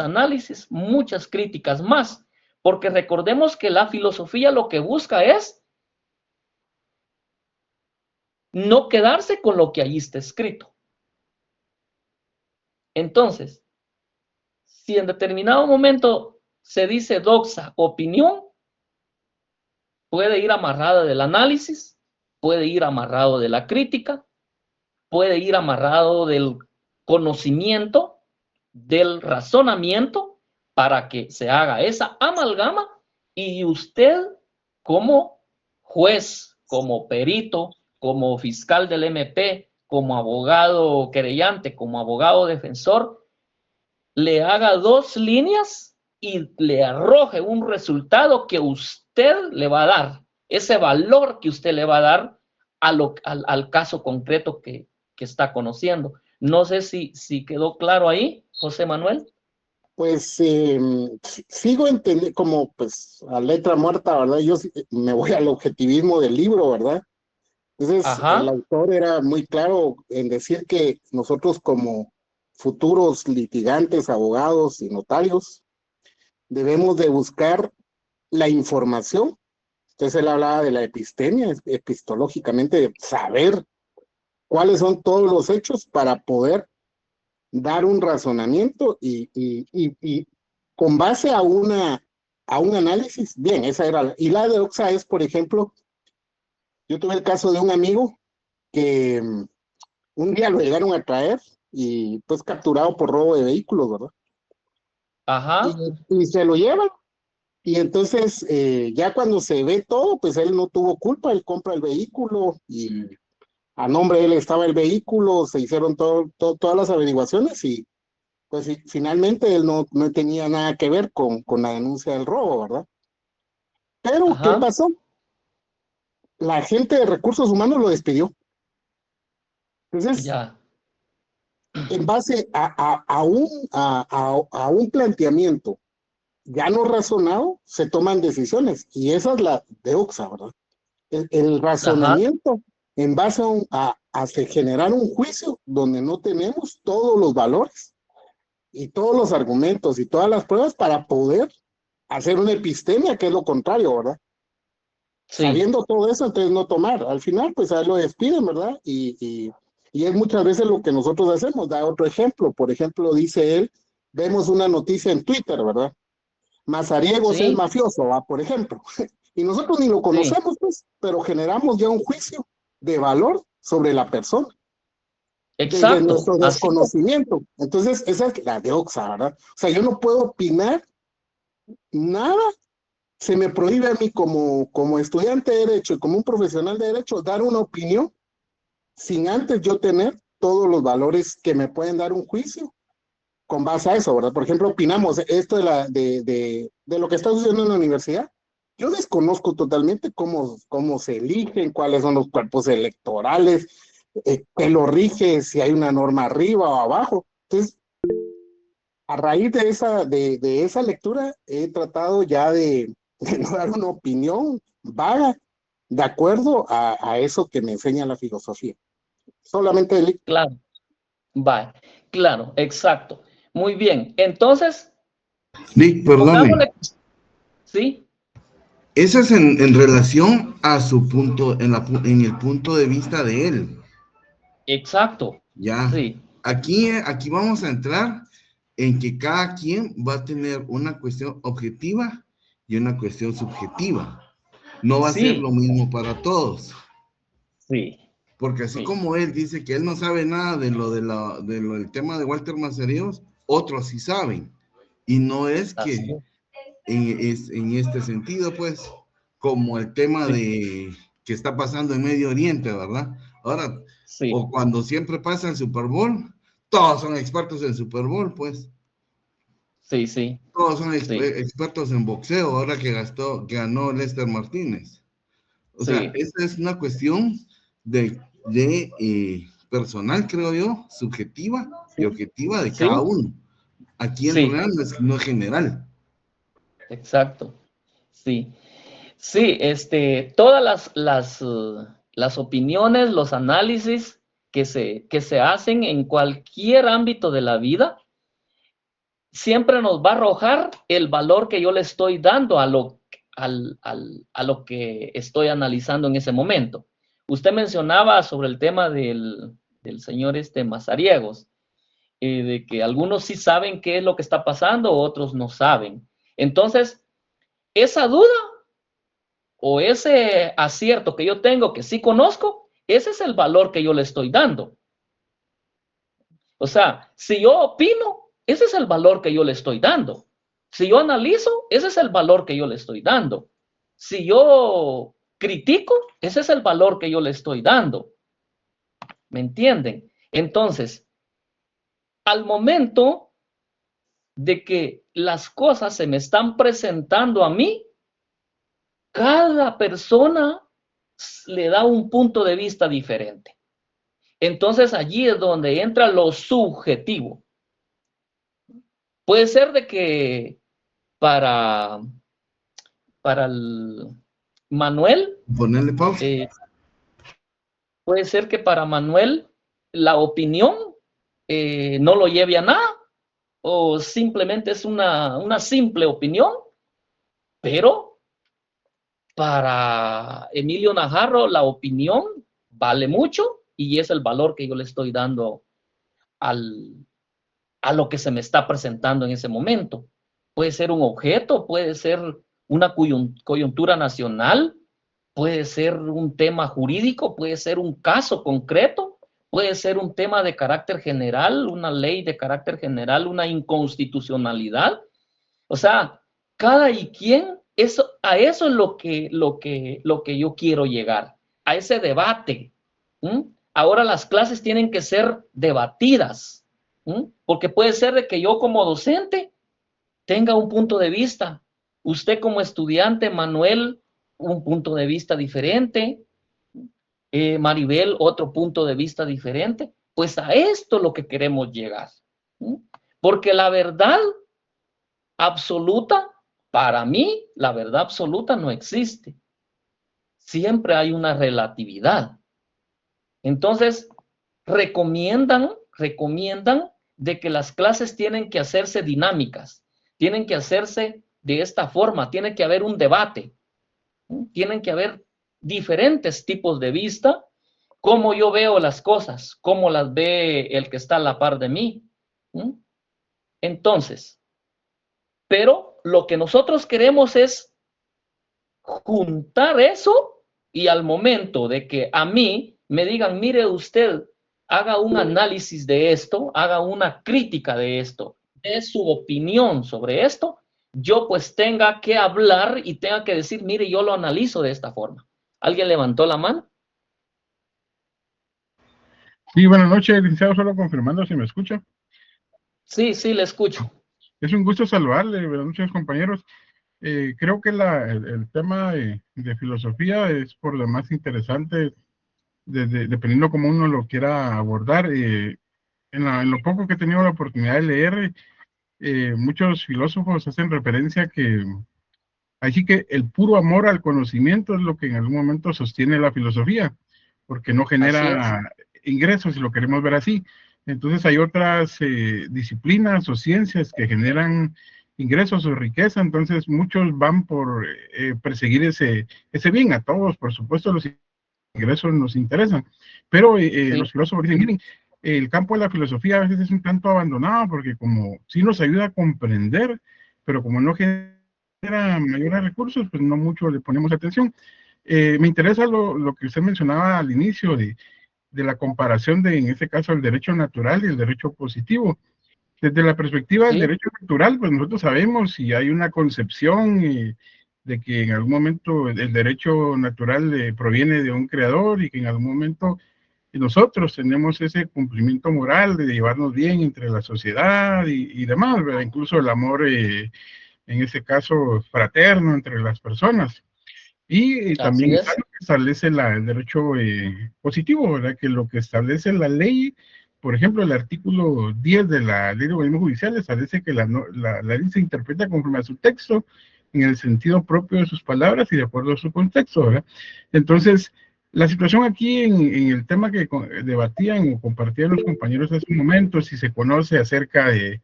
análisis, muchas críticas más. Porque recordemos que la filosofía lo que busca es no quedarse con lo que allí está escrito. Entonces, si en determinado momento se dice doxa, opinión, puede ir amarrada del análisis, puede ir amarrado de la crítica, puede ir amarrado del conocimiento, del razonamiento, para que se haga esa amalgama y usted como juez, como perito, como fiscal del MP, como abogado querellante, como abogado defensor, le haga 2 líneas y le arroje un resultado que usted le va a dar, ese valor que usted le va a dar al caso concreto que está conociendo. No sé si quedó claro ahí, José Manuel. Pues sigo entendiendo como pues a letra muerta, ¿verdad? Yo me voy al objetivismo del libro, ¿verdad? Entonces el autor era muy claro en decir que nosotros como futuros litigantes, abogados y notarios debemos de buscar la información. Entonces él hablaba de la epistemia, epistológicamente, de saber cuáles son todos los hechos para poder dar un razonamiento y con base a un análisis, bien, esa era, y la de Oxa es, por ejemplo, yo tuve el caso de un amigo que un día lo llegaron a traer y pues capturado por robo de vehículos, ¿verdad? Ajá. Y se lo llevan. Y entonces, ya cuando se ve todo, pues él no tuvo culpa, él compra el vehículo y a nombre de él estaba el vehículo, se hicieron todas las averiguaciones y pues finalmente él no tenía nada que ver con la denuncia del robo, ¿verdad? Pero, Ajá. ¿qué pasó? La gente de recursos humanos lo despidió. Entonces, ya. En base a un planteamiento ya no razonado, se toman decisiones, y esa es la de Oxa, ¿verdad? El razonamiento en base a generar un juicio donde no tenemos todos los valores y todos los argumentos y todas las pruebas para poder hacer una epistemia, que es lo contrario, ¿verdad? Sí. Sabiendo todo eso, entonces no tomar. Al final, pues a él lo despiden, ¿verdad? Y es muchas veces lo que nosotros hacemos. Da otro ejemplo. Por ejemplo, dice él, vemos una noticia en Twitter, ¿verdad? Mazariegos es mafioso, ¿va? Por ejemplo. Y nosotros ni lo conocemos, pues, pero generamos ya un juicio de valor sobre la persona. Exacto. Desde nuestro desconocimiento. Entonces, esa es la de Oxa, ¿verdad? O sea, yo no puedo opinar nada. Se me prohíbe a mí como estudiante de Derecho y como un profesional de Derecho dar una opinión sin antes yo tener todos los valores que me pueden dar un juicio con base a eso, ¿verdad? Por ejemplo, opinamos esto de lo que está sucediendo en la universidad. Yo desconozco totalmente cómo se eligen, cuáles son los cuerpos electorales, qué lo rige, si hay una norma arriba o abajo. Entonces, a raíz de esa lectura, he tratado ya de no dar una opinión vaga de acuerdo a eso que me enseña la filosofía. Solamente el... Claro, va, claro, exacto. Muy bien, entonces... Nick, perdone. ¿Sí? Eso es en relación a su punto, en el punto de vista de él. Exacto. Ya. Sí. Aquí vamos a entrar en que cada quien va a tener una cuestión objetiva y una cuestión subjetiva. No va a ser lo mismo para todos. Sí. Porque así como él dice que él no sabe nada de lo del tema de Walter Mazariegos, otros sí saben. Y no es que en este sentido, pues, como el tema de que está pasando en Medio Oriente, ¿verdad? Ahora, o cuando siempre pasa el Super Bowl, todos son expertos en Super Bowl, pues. Sí, sí. Todos son expertos en boxeo, ahora que ganó Lester Martínez. O sea, esa es una cuestión de personal, creo yo, subjetiva y objetiva de cada uno. Aquí en realidad no es general. Exacto. Sí. Sí, todas las opiniones, los análisis que se hacen en cualquier ámbito de la vida, siempre nos va a arrojar el valor que yo le estoy dando a lo que estoy analizando en ese momento. Usted mencionaba sobre el tema del señor Mazariegos, de que algunos sí saben qué es lo que está pasando, otros no saben. Entonces, esa duda o ese acierto que yo tengo, que sí conozco, ese es el valor que yo le estoy dando. O sea, si yo opino, ese es el valor que yo le estoy dando. Si yo analizo, ese es el valor que yo le estoy dando. Si yo critico, ese es el valor que yo le estoy dando. ¿Me entienden? Entonces, al momento de que las cosas se me están presentando a mí, cada persona le da un punto de vista diferente. Entonces allí es donde entra lo subjetivo. Puede ser de que para el Manuel, Ponerle pausa. puede ser que para Manuel la opinión no lo lleve a nada, o simplemente es una simple opinión, pero para Emilio Najarro la opinión vale mucho y es el valor que yo le estoy dando a lo que se me está presentando en ese momento. Puede ser un objeto, puede ser una coyuntura nacional, puede ser un tema jurídico, puede ser un caso concreto, puede ser un tema de carácter general, una ley de carácter general, una inconstitucionalidad. O sea, cada y quien, a eso es lo que yo quiero llegar, a ese debate. Ahora las clases tienen que ser debatidas, porque puede ser de que yo como docente tenga un punto de vista, usted como estudiante, Manuel, un punto de vista diferente, Maribel, otro punto de vista diferente. Pues a esto es lo que queremos llegar, porque la verdad absoluta, para mí, la verdad absoluta no existe. Siempre hay una relatividad. Entonces, recomiendan de que las clases tienen que hacerse dinámicas, tienen que hacerse de esta forma, tiene que haber un debate, tienen que haber diferentes tipos de vista, cómo yo veo las cosas, cómo las ve el que está a la par de mí. Entonces, pero lo que nosotros queremos es juntar eso y al momento de que a mí me digan, mire usted, haga un análisis de esto, haga una crítica de esto, dé su opinión sobre esto, yo pues tenga que hablar y tenga que decir, mire, yo lo analizo de esta forma. ¿Alguien levantó la mano? Sí, buenas noches, licenciado, solo confirmando si me escucha. Sí, sí, le escucho. Es un gusto saludarle, buenas noches, compañeros. Creo que el tema de filosofía es por lo más interesante, dependiendo cómo uno lo quiera abordar. En lo poco que he tenido la oportunidad de leer, muchos filósofos hacen referencia a que así que el puro amor al conocimiento es lo que en algún momento sostiene la filosofía, porque no genera ingresos, si lo queremos ver así. Entonces hay otras disciplinas o ciencias que generan ingresos o riqueza, entonces muchos van por perseguir ese bien. A todos, por supuesto, los ingresos nos interesan, pero los filósofos dicen, miren, el campo de la filosofía a veces es un tanto abandonado, porque como sí nos ayuda a comprender, pero como no genera mayores recursos, pues no mucho le ponemos atención. Me interesa lo que usted mencionaba al inicio de la comparación en este caso, el derecho natural y el derecho positivo. Desde la perspectiva del derecho natural, pues nosotros sabemos si hay una concepción de que en algún momento el derecho natural proviene de un creador y que en algún momento nosotros tenemos ese cumplimiento moral de llevarnos bien entre la sociedad y demás, ¿verdad? Incluso el amor, en ese caso, fraterno entre las personas. Y también está lo que establece el derecho positivo, ¿verdad? Que lo que establece la ley, por ejemplo, el artículo 10 de la Ley de Organismos Judiciales establece que la ley se interpreta conforme a su texto, en el sentido propio de sus palabras y de acuerdo a su contexto, ¿verdad? Entonces, la situación aquí en el tema que debatían o compartían los compañeros hace un momento, si se conoce acerca de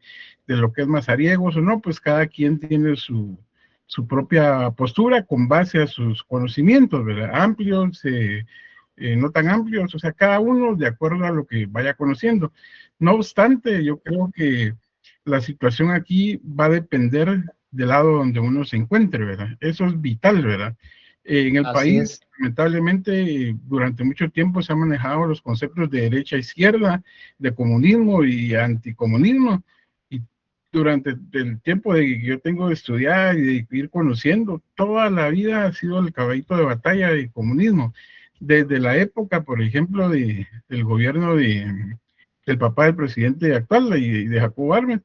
lo que es mazariegos o no, pues cada quien tiene su propia postura con base a sus conocimientos, ¿verdad? Amplios, no tan amplios, o sea, cada uno de acuerdo a lo que vaya conociendo. No obstante, yo creo que la situación aquí va a depender del lado donde uno se encuentre, ¿verdad? Eso es vital, ¿verdad? En el país, lamentablemente, durante mucho tiempo se han manejado los conceptos de derecha-izquierda, de comunismo y anticomunismo, y durante el tiempo que yo tengo de estudiar y de ir conociendo, toda la vida ha sido el caballito de batalla del comunismo. desde la época, por ejemplo, del gobierno del papá del presidente actual y de Jacobo Arbenz,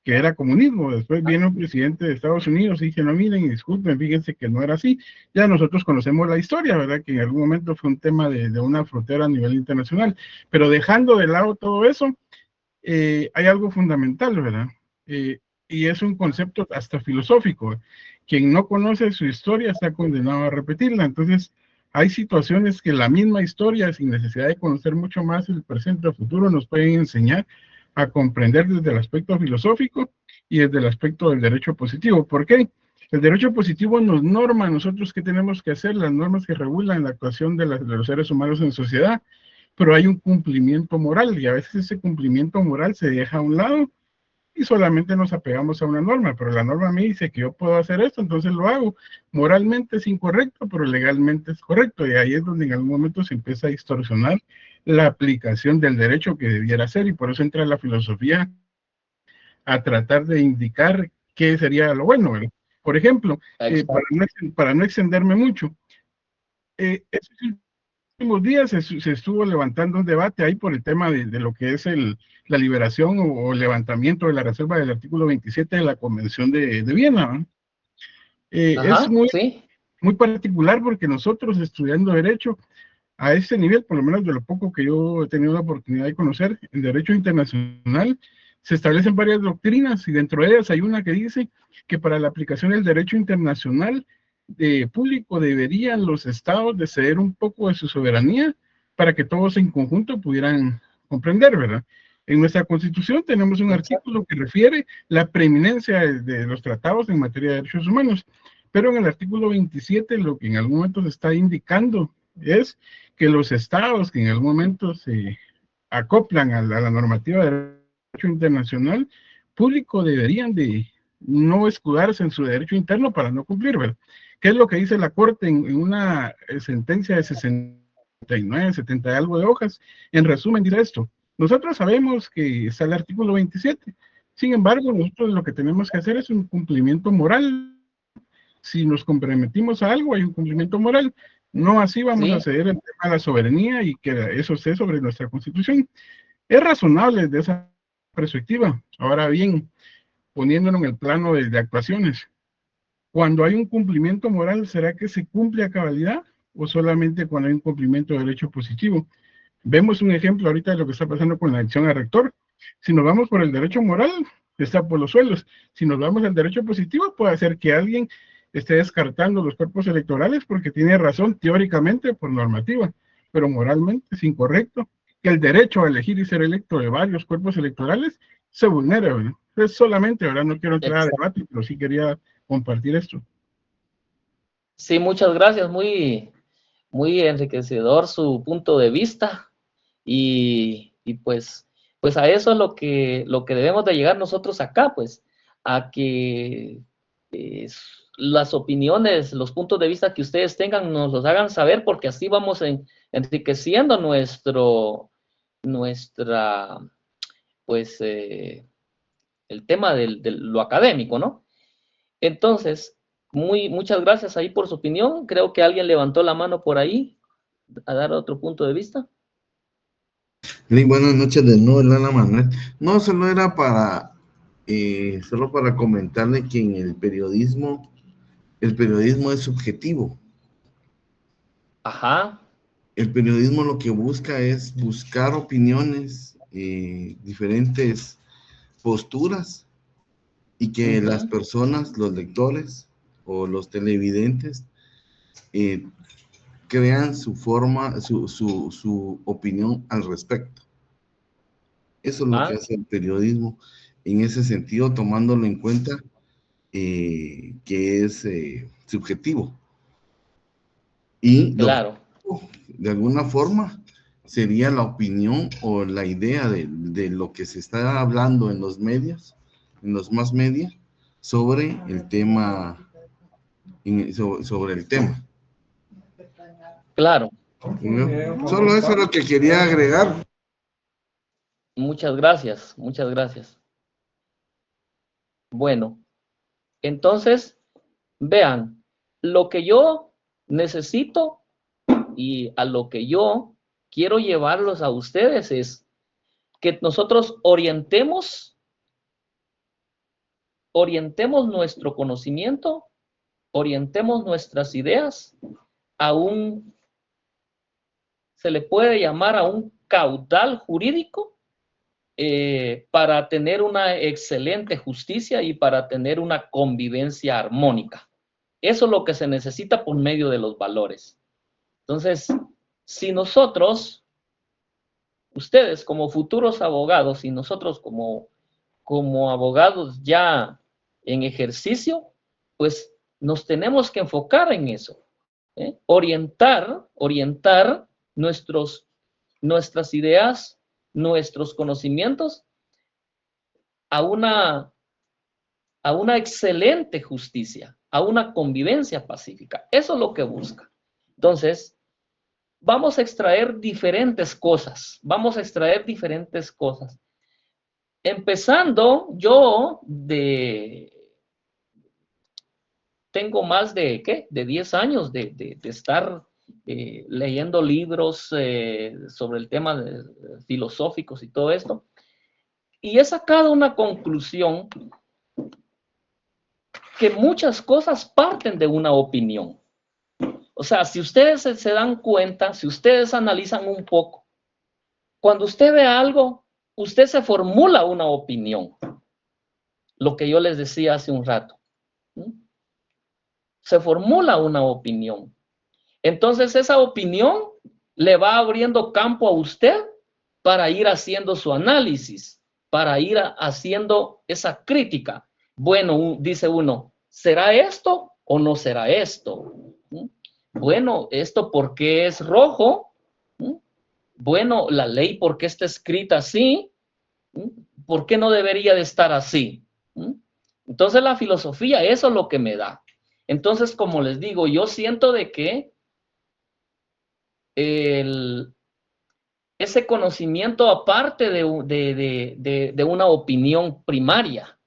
que era comunismo. Después viene un presidente de Estados Unidos y dice, no, miren, disculpen, fíjense que no era así. Ya nosotros conocemos la historia, ¿verdad? Que en algún momento fue un tema de una frontera a nivel internacional. Pero dejando de lado todo eso, hay algo fundamental, ¿verdad? Y es un concepto hasta filosófico. Quien no conoce su historia está condenado a repetirla. Entonces, hay situaciones que la misma historia, sin necesidad de conocer mucho más el presente o futuro, nos pueden enseñar a comprender desde el aspecto filosófico y desde el aspecto del derecho positivo. ¿Por qué? El derecho positivo nos norma a nosotros qué tenemos que hacer, las normas que regulan la actuación de los seres humanos en sociedad, pero hay un cumplimiento moral y a veces ese cumplimiento moral se deja a un lado y solamente nos apegamos a una norma, pero la norma me dice que yo puedo hacer esto, entonces lo hago. Moralmente es incorrecto, pero legalmente es correcto, y ahí es donde en algún momento se empieza a distorsionar la aplicación del derecho que debiera ser, y por eso entra la filosofía a tratar de indicar qué sería lo bueno. Por ejemplo, para no extenderme mucho, estos últimos días se estuvo levantando un debate ahí por el tema de lo que es la liberación o levantamiento de la reserva del artículo 27 de la Convención de Viena, ¿no? Es muy particular porque nosotros estudiando Derecho, a este nivel, por lo menos de lo poco que yo he tenido la oportunidad de conocer, en Derecho Internacional, se establecen varias doctrinas y dentro de ellas hay una que dice que para la aplicación del derecho internacional público deberían los estados de ceder un poco de su soberanía para que todos en conjunto pudieran comprender, ¿verdad? En nuestra Constitución tenemos un artículo que refiere la preeminencia de los tratados en materia de derechos humanos, pero en el artículo 27 lo que en algún momento se está indicando es que los estados que en algún momento se acoplan a la normativa de derecho internacional público deberían de no escudarse en su derecho interno para no cumplir, ¿verdad? ¿Qué es lo que dice la Corte en una sentencia de 69, 70 y algo de hojas? En resumen, dice esto: nosotros sabemos que está el artículo 27, sin embargo, nosotros lo que tenemos que hacer es un cumplimiento moral. Si nos comprometimos a algo, hay un cumplimiento moral. No así vamos a ceder el tema de la soberanía y que eso esté sobre nuestra Constitución. Es razonable desde esa perspectiva. Ahora bien, poniéndolo en el plano de actuaciones, cuando hay un cumplimiento moral, ¿será que se cumple a cabalidad o solamente cuando hay un cumplimiento de derecho positivo? Vemos un ejemplo ahorita de lo que está pasando con la elección a rector. Si nos vamos por el derecho moral, está por los suelos. Si nos vamos al derecho positivo, puede ser que alguien esté descartando los cuerpos electorales porque tiene razón teóricamente por normativa, pero moralmente es incorrecto que el derecho a elegir y ser electo de varios cuerpos electorales se vulnere, ¿verdad? Es solamente, ahora no quiero entrar a debate, pero sí quería compartir esto. Sí, muchas gracias, muy enriquecedor su punto de vista y pues a eso es lo que debemos de llegar nosotros acá, pues, a que las opiniones, los puntos de vista que ustedes tengan nos los hagan saber, porque así vamos enriqueciendo pues, el tema de lo académico, ¿no? Entonces, muchas gracias ahí por su opinión. Creo que alguien levantó la mano por ahí a dar otro punto de vista. Sí, buenas noches de nuevo, Lala Manuel. No, solo era solo para comentarle que en el periodismo es subjetivo. Ajá. El periodismo lo que busca es buscar opiniones, diferentes posturas, y que las personas, los lectores o los televidentes, crean su forma, su opinión al respecto. Eso es lo que hace el periodismo en ese sentido, tomándolo en cuenta que es subjetivo. Y claro, de alguna forma sería la opinión o la idea de lo que se está hablando en los medios, en los más media, sobre el tema, sobre el tema. Claro. Solo eso es lo que quería agregar. Muchas gracias, muchas gracias. Bueno, entonces, vean, lo que yo necesito y a lo que yo quiero llevarlos a ustedes es que nosotros orientemos nuestro conocimiento, orientemos nuestras ideas a se le puede llamar a un caudal jurídico para tener una excelente justicia y para tener una convivencia armónica. Eso es lo que se necesita por medio de los valores. Entonces, si nosotros, ustedes como futuros abogados y nosotros como abogados ya en ejercicio, pues nos tenemos que enfocar en eso. Orientar nuestras ideas, nuestros conocimientos a una excelente justicia, a una convivencia pacífica. Eso es lo que busca. Entonces, vamos a extraer diferentes cosas. Empezando, yo tengo más de 10 años de estar leyendo libros sobre el tema filosóficos y todo esto. Y he sacado una conclusión que muchas cosas parten de una opinión. O sea, si ustedes se dan cuenta, si ustedes analizan un poco, cuando usted ve algo, usted se formula una opinión. Lo que yo les decía hace un rato. Se formula una opinión. Entonces esa opinión le va abriendo campo a usted para ir haciendo su análisis, para ir haciendo esa crítica. Bueno, dice uno, ¿será esto o no será esto? Bueno, ¿esto por qué es rojo? Bueno, la ley, ¿por qué está escrita así? ¿Por qué no debería de estar así? Entonces la filosofía, eso es lo que me da. Entonces, como les digo, yo siento de que ese conocimiento aparte de una opinión primaria.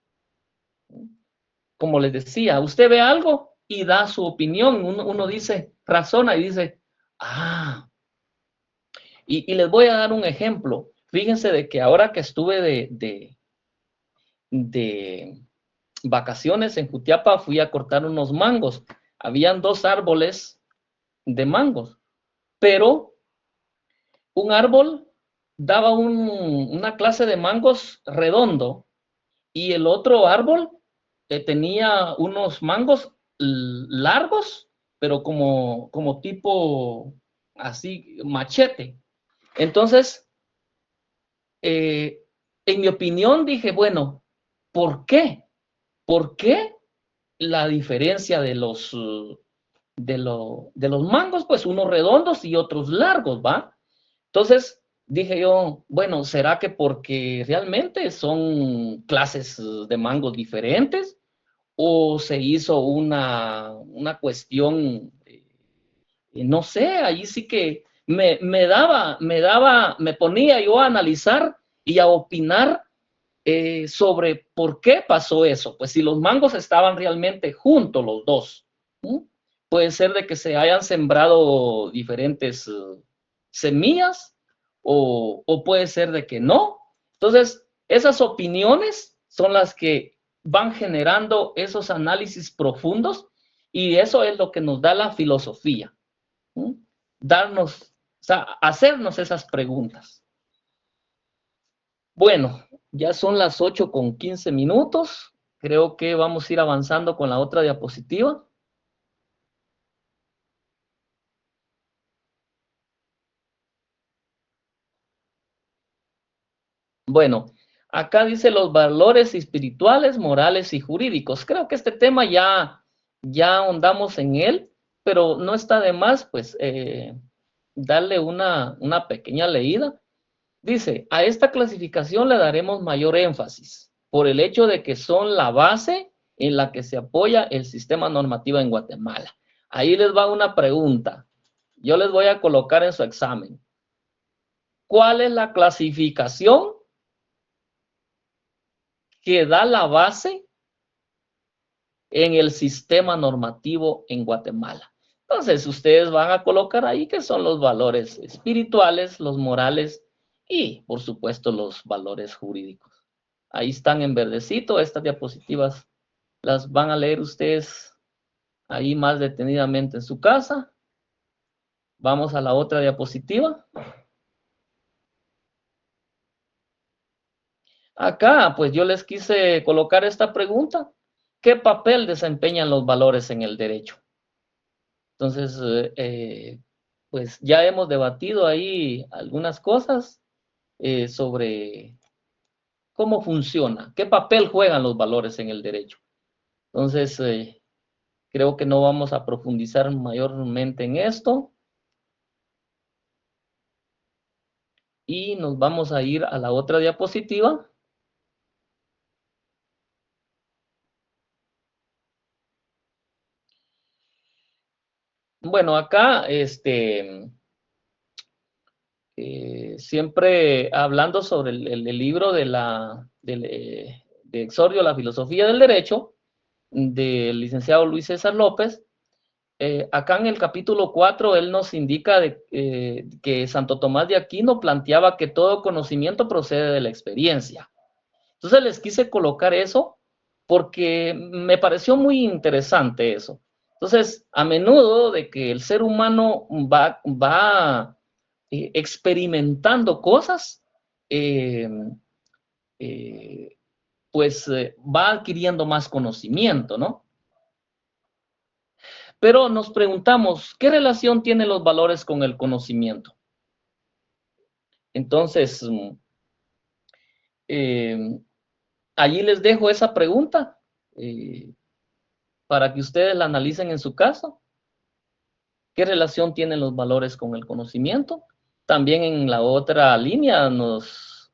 Como les decía, usted ve algo y da su opinión. Uno dice, razona y dice, ah. Y les voy a dar un ejemplo. Fíjense de que ahora que estuve de vacaciones en Jutiapa, fui a cortar unos mangos. Habían 2 árboles de mangos, pero un árbol daba una clase de mangos redondo y el otro árbol tenía unos mangos largos, pero como tipo así, machete. Entonces, en mi opinión dije, bueno, ¿por qué? ¿Por qué la diferencia de los mangos? Pues unos redondos y otros largos, ¿va? Entonces dije yo, bueno, ¿será que porque realmente son clases de mangos diferentes? ¿O se hizo una cuestión, no sé, ahí sí que me ponía yo a analizar y a opinar sobre por qué pasó eso? Pues si los mangos estaban realmente juntos los dos, puede ser de que se hayan sembrado diferentes semillas o puede ser de que no. Entonces, esas opiniones son las que van generando esos análisis profundos y eso es lo que nos da la filosofía. Darnos, o sea, hacernos esas preguntas. Bueno, ya son las 8:15. Creo que vamos a ir avanzando con la otra diapositiva. Bueno, acá dice los valores espirituales, morales y jurídicos. Creo que este tema ya ahondamos en él, pero no está de más, pues, darle una pequeña leída. Dice, a esta clasificación le daremos mayor énfasis por el hecho de que son la base en la que se apoya el sistema normativo en Guatemala. Ahí les va una pregunta. Yo les voy a colocar en su examen. ¿Cuál es la clasificación que da la base en el sistema normativo en Guatemala? Entonces, ustedes van a colocar ahí que son los valores espirituales, los morales y, por supuesto, los valores jurídicos. Ahí están en verdecito. Estas diapositivas las van a leer ustedes ahí más detenidamente en su casa. Vamos a la otra diapositiva. Acá, pues yo les quise colocar esta pregunta. ¿Qué papel desempeñan los valores en el derecho? Entonces, pues ya hemos debatido ahí algunas cosas sobre cómo funciona, qué papel juegan los valores en el derecho. Entonces, creo que no vamos a profundizar mayormente en esto. Y nos vamos a ir a la otra diapositiva. Bueno, acá, siempre hablando sobre el libro de Exordio, la filosofía del derecho, del licenciado Luis César López, acá en el capítulo 4, él nos indica que Santo Tomás de Aquino planteaba que todo conocimiento procede de la experiencia. Entonces les quise colocar eso porque me pareció muy interesante eso. Entonces, a menudo de que el ser humano va experimentando cosas, pues va adquiriendo más conocimiento, ¿no? Pero nos preguntamos, ¿qué relación tienen los valores con el conocimiento? Entonces, allí les dejo esa pregunta para que ustedes la analicen en su caso. ¿Qué relación tienen los valores con el conocimiento? También en la otra línea nos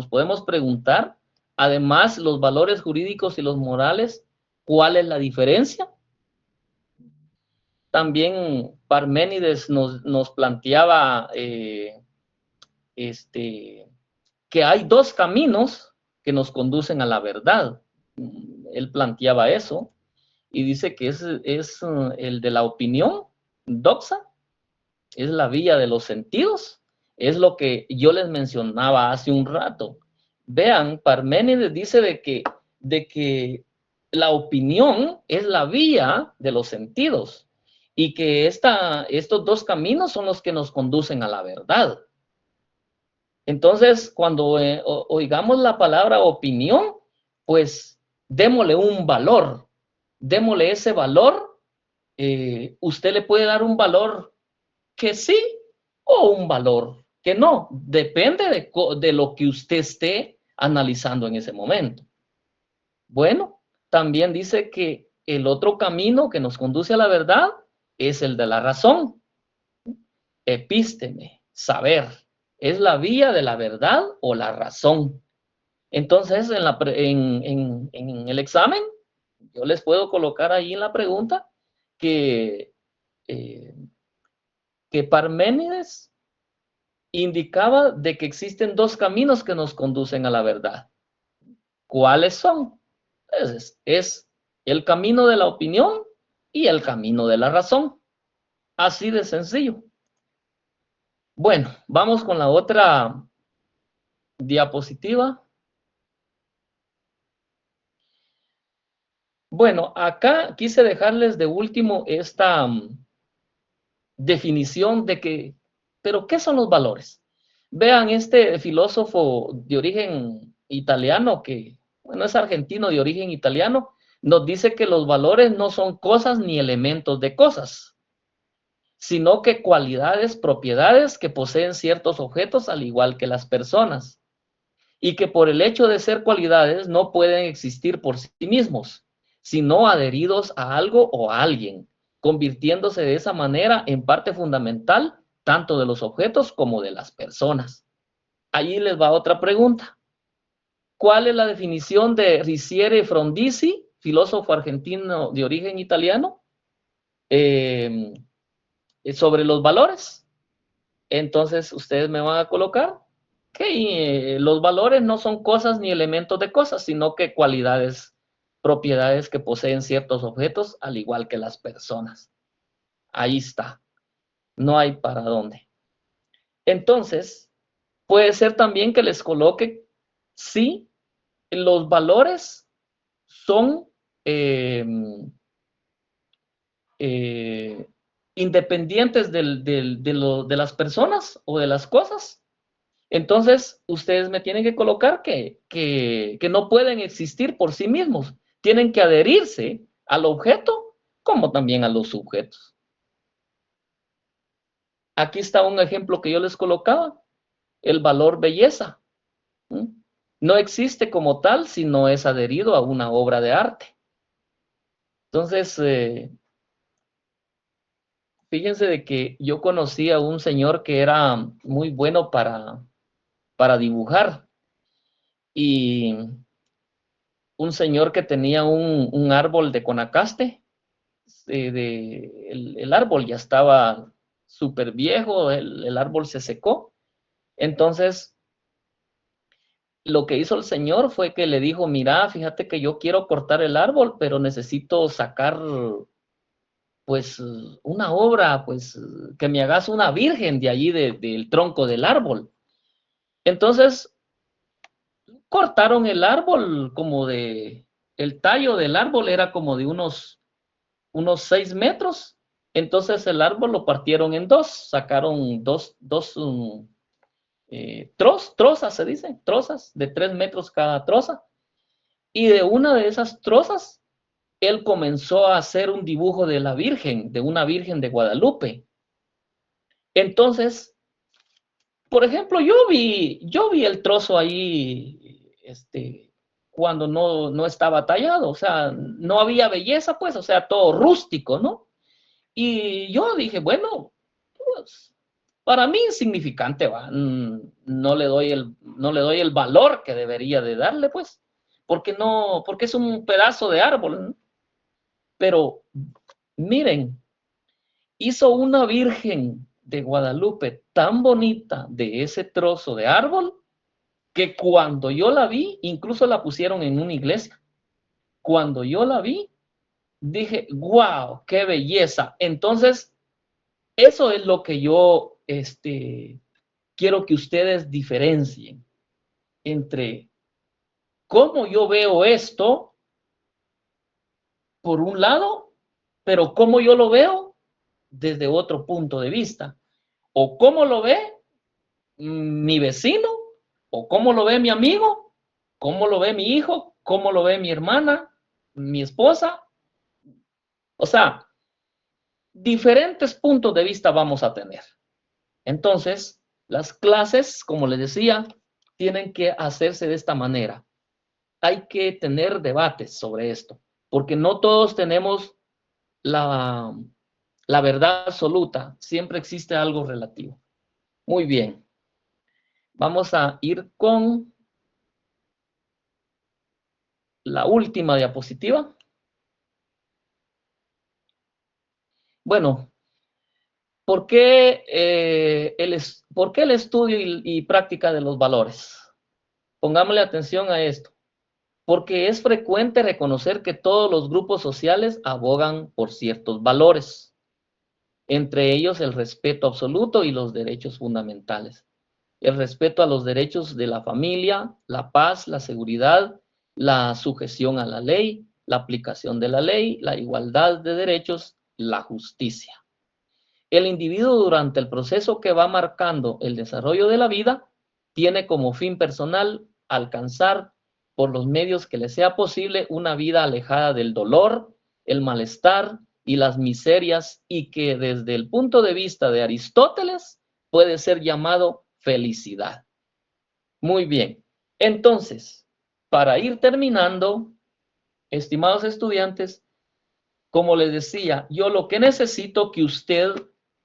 podemos preguntar, además, los valores jurídicos y los morales, ¿cuál es la diferencia? También Parménides nos planteaba que hay dos caminos que nos conducen a la verdad. Él planteaba eso y dice que es el de la opinión, doxa, es la vía de los sentidos, es lo que yo les mencionaba hace un rato. Vean, Parménides dice de que la opinión es la vía de los sentidos y que estos dos caminos son los que nos conducen a la verdad. Entonces, cuando oigamos la palabra opinión, pues démosle un valor, démosle ese valor. Usted le puede dar un valor que sí o un valor que no, depende de lo que usted esté analizando en ese momento. Bueno, también dice que el otro camino que nos conduce a la verdad es el de la razón. Epísteme, saber, es la vía de la verdad o la razón. Entonces, en el examen, yo les puedo colocar ahí en la pregunta que Parménides indicaba de que existen dos caminos que nos conducen a la verdad. ¿Cuáles son? Entonces, es el camino de la opinión y el camino de la razón. Así de sencillo. Bueno, vamos con la otra diapositiva. Bueno, acá quise dejarles de último esta definición de que, pero ¿qué son los valores? Vean, este filósofo de origen italiano, que, bueno, es argentino de origen italiano, nos dice que los valores no son cosas ni elementos de cosas, sino que cualidades, propiedades que poseen ciertos objetos al igual que las personas, y que por el hecho de ser cualidades no pueden existir por sí mismos, sino adheridos a algo o a alguien, convirtiéndose de esa manera en parte fundamental tanto de los objetos como de las personas. Allí les va otra pregunta. ¿Cuál es la definición de Riciere Frondizi, filósofo argentino de origen italiano, sobre los valores? Entonces, ustedes me van a colocar que los valores no son cosas ni elementos de cosas, sino que cualidades, propiedades que poseen ciertos objetos, al igual que las personas. ahí está. No hay para dónde. Entonces, puede ser también que les coloque, sí, los valores son independientes de las personas o de las cosas. Entonces, ustedes me tienen que colocar que no pueden existir por sí mismos. Tienen que adherirse al objeto como también a los sujetos. Aquí está un ejemplo que yo les colocaba, el valor belleza. No existe como tal si no es adherido a una obra de arte. Entonces, fíjense de que yo conocí a un señor que era muy bueno para dibujar, y un señor que tenía un árbol de Conacaste. El árbol ya estaba súper viejo, el árbol se secó. Entonces, lo que hizo el señor fue que le dijo, mira, fíjate que yo quiero cortar el árbol, pero necesito sacar, pues, una obra, pues, que me hagas una virgen de allí, del tronco del árbol. Entonces, cortaron el árbol el tallo del árbol era como de unos 6 metros. Entonces el árbol lo partieron en dos, sacaron dos trozas, se dice, trozas de 3 metros cada troza. Y de una de esas trozas, él comenzó a hacer un dibujo de la Virgen, de una Virgen de Guadalupe. Entonces, por ejemplo, yo vi el trozo ahí, cuando no estaba tallado, o sea, no había belleza, pues, o sea, todo rústico, ¿no? Y yo dije, bueno, pues, para mí insignificante, va, no le doy el valor que debería de darle, pues, porque es un pedazo de árbol, ¿no? Pero, miren, hizo una Virgen de Guadalupe tan bonita de ese trozo de árbol, que cuando yo la vi, incluso la pusieron en una iglesia. Cuando yo la vi, dije, wow, qué belleza. Entonces, eso es lo que yo quiero que ustedes diferencien entre cómo yo veo esto, por un lado, pero cómo yo lo veo desde otro punto de vista. O cómo lo ve mi vecino, o cómo lo ve mi amigo, cómo lo ve mi hijo, cómo lo ve mi hermana, mi esposa. O sea, diferentes puntos de vista vamos a tener. Entonces, las clases, como les decía, tienen que hacerse de esta manera. Hay que tener debates sobre esto, porque no todos tenemos la verdad absoluta. Siempre existe algo relativo. Muy bien. Vamos a ir con la última diapositiva. Bueno, ¿por qué el estudio y práctica de los valores? Pongámosle atención a esto. Porque es frecuente reconocer que todos los grupos sociales abogan por ciertos valores, entre ellos el respeto absoluto y los derechos fundamentales. El respeto a los derechos de la familia, la paz, la seguridad, la sujeción a la ley, la aplicación de la ley, la igualdad de derechos, la justicia. El individuo, durante el proceso que va marcando el desarrollo de la vida, tiene como fin personal alcanzar, por los medios que le sea posible, una vida alejada del dolor, el malestar y las miserias, y que desde el punto de vista de Aristóteles puede ser llamado felicidad. Muy bien. Entonces, para ir terminando, estimados estudiantes, como les decía, yo lo que necesito que usted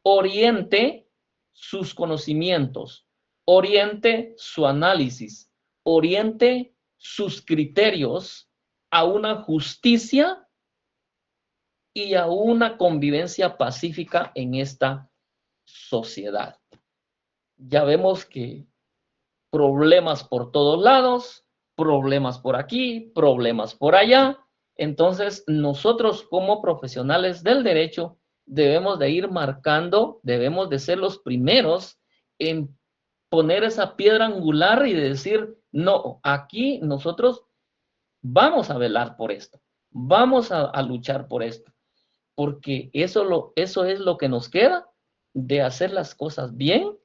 oriente sus conocimientos, oriente su análisis, oriente sus criterios a una justicia y a una convivencia pacífica en esta sociedad. Ya vemos que problemas por todos lados, problemas por aquí, problemas por allá. Entonces, nosotros como profesionales del derecho debemos de ir marcando, debemos de ser los primeros en poner esa piedra angular y de decir, no, aquí nosotros vamos a velar por esto, vamos a luchar por esto, porque eso es lo que nos queda de hacer las cosas bien,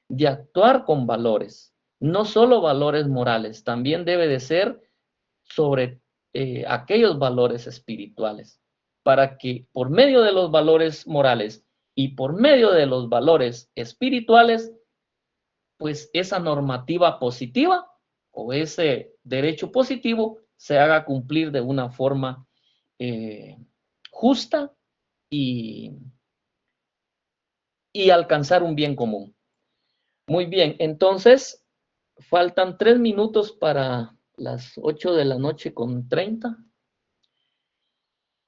de actuar con valores, no solo valores morales, también debe de ser sobre aquellos valores espirituales, para que por medio de los valores morales y por medio de los valores espirituales, pues esa normativa positiva o ese derecho positivo se haga cumplir de una forma justa y alcanzar un bien común. Muy bien, entonces faltan 3 minutos para las 8:30.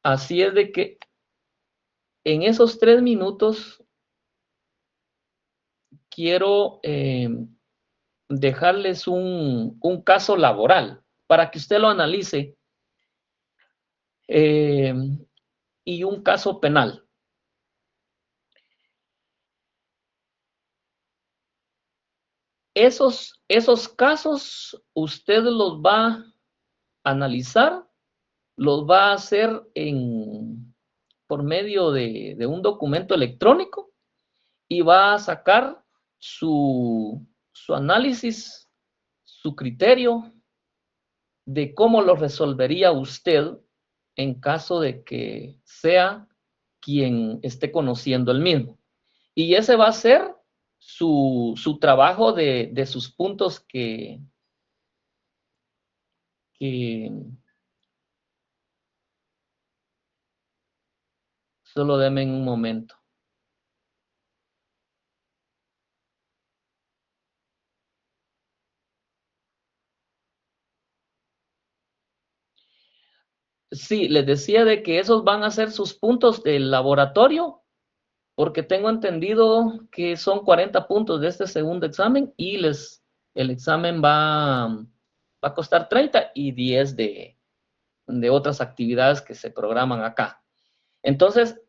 Así es de que en esos 3 minutos quiero dejarles un caso laboral para que usted lo analice y un caso penal. Esos casos usted los va a analizar, los va a hacer por medio de un documento electrónico y va a sacar su análisis, su criterio de cómo lo resolvería usted en caso de que sea quien esté conociendo el mismo. Y ese va a ser su trabajo de sus puntos que solo denme un momento. Sí, les decía de que esos van a ser sus puntos del laboratorio, porque tengo entendido que son 40 puntos de este segundo examen y el examen va a costar 30 y 10 de otras actividades que se programan acá. Entonces,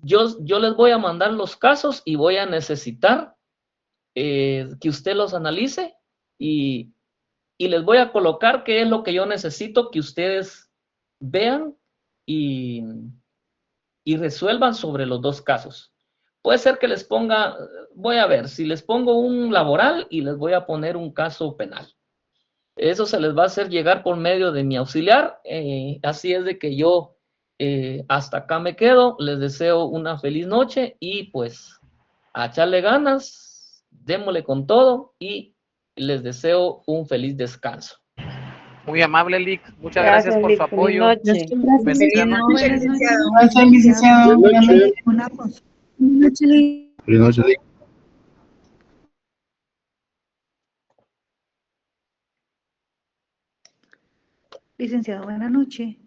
yo les voy a mandar los casos y voy a necesitar que usted los analice y les voy a colocar qué es lo que yo necesito que ustedes vean y resuelvan sobre los 2 casos. Puede ser que les ponga, voy a ver, si les pongo un laboral y les voy a poner un caso penal. Eso se les va a hacer llegar por medio de mi auxiliar. Así es de que yo hasta acá me quedo. Les deseo una feliz noche y pues a echarle ganas, démosle con todo y les deseo un feliz descanso. Muy amable, Lic. Muchas gracias por su apoyo. Feliz noche, licenciado. Gracias, licenciado. Buenas noches. Una consulta. Buenas noches, Lic. Buenas noches, Lic. Licenciado, buenas noches.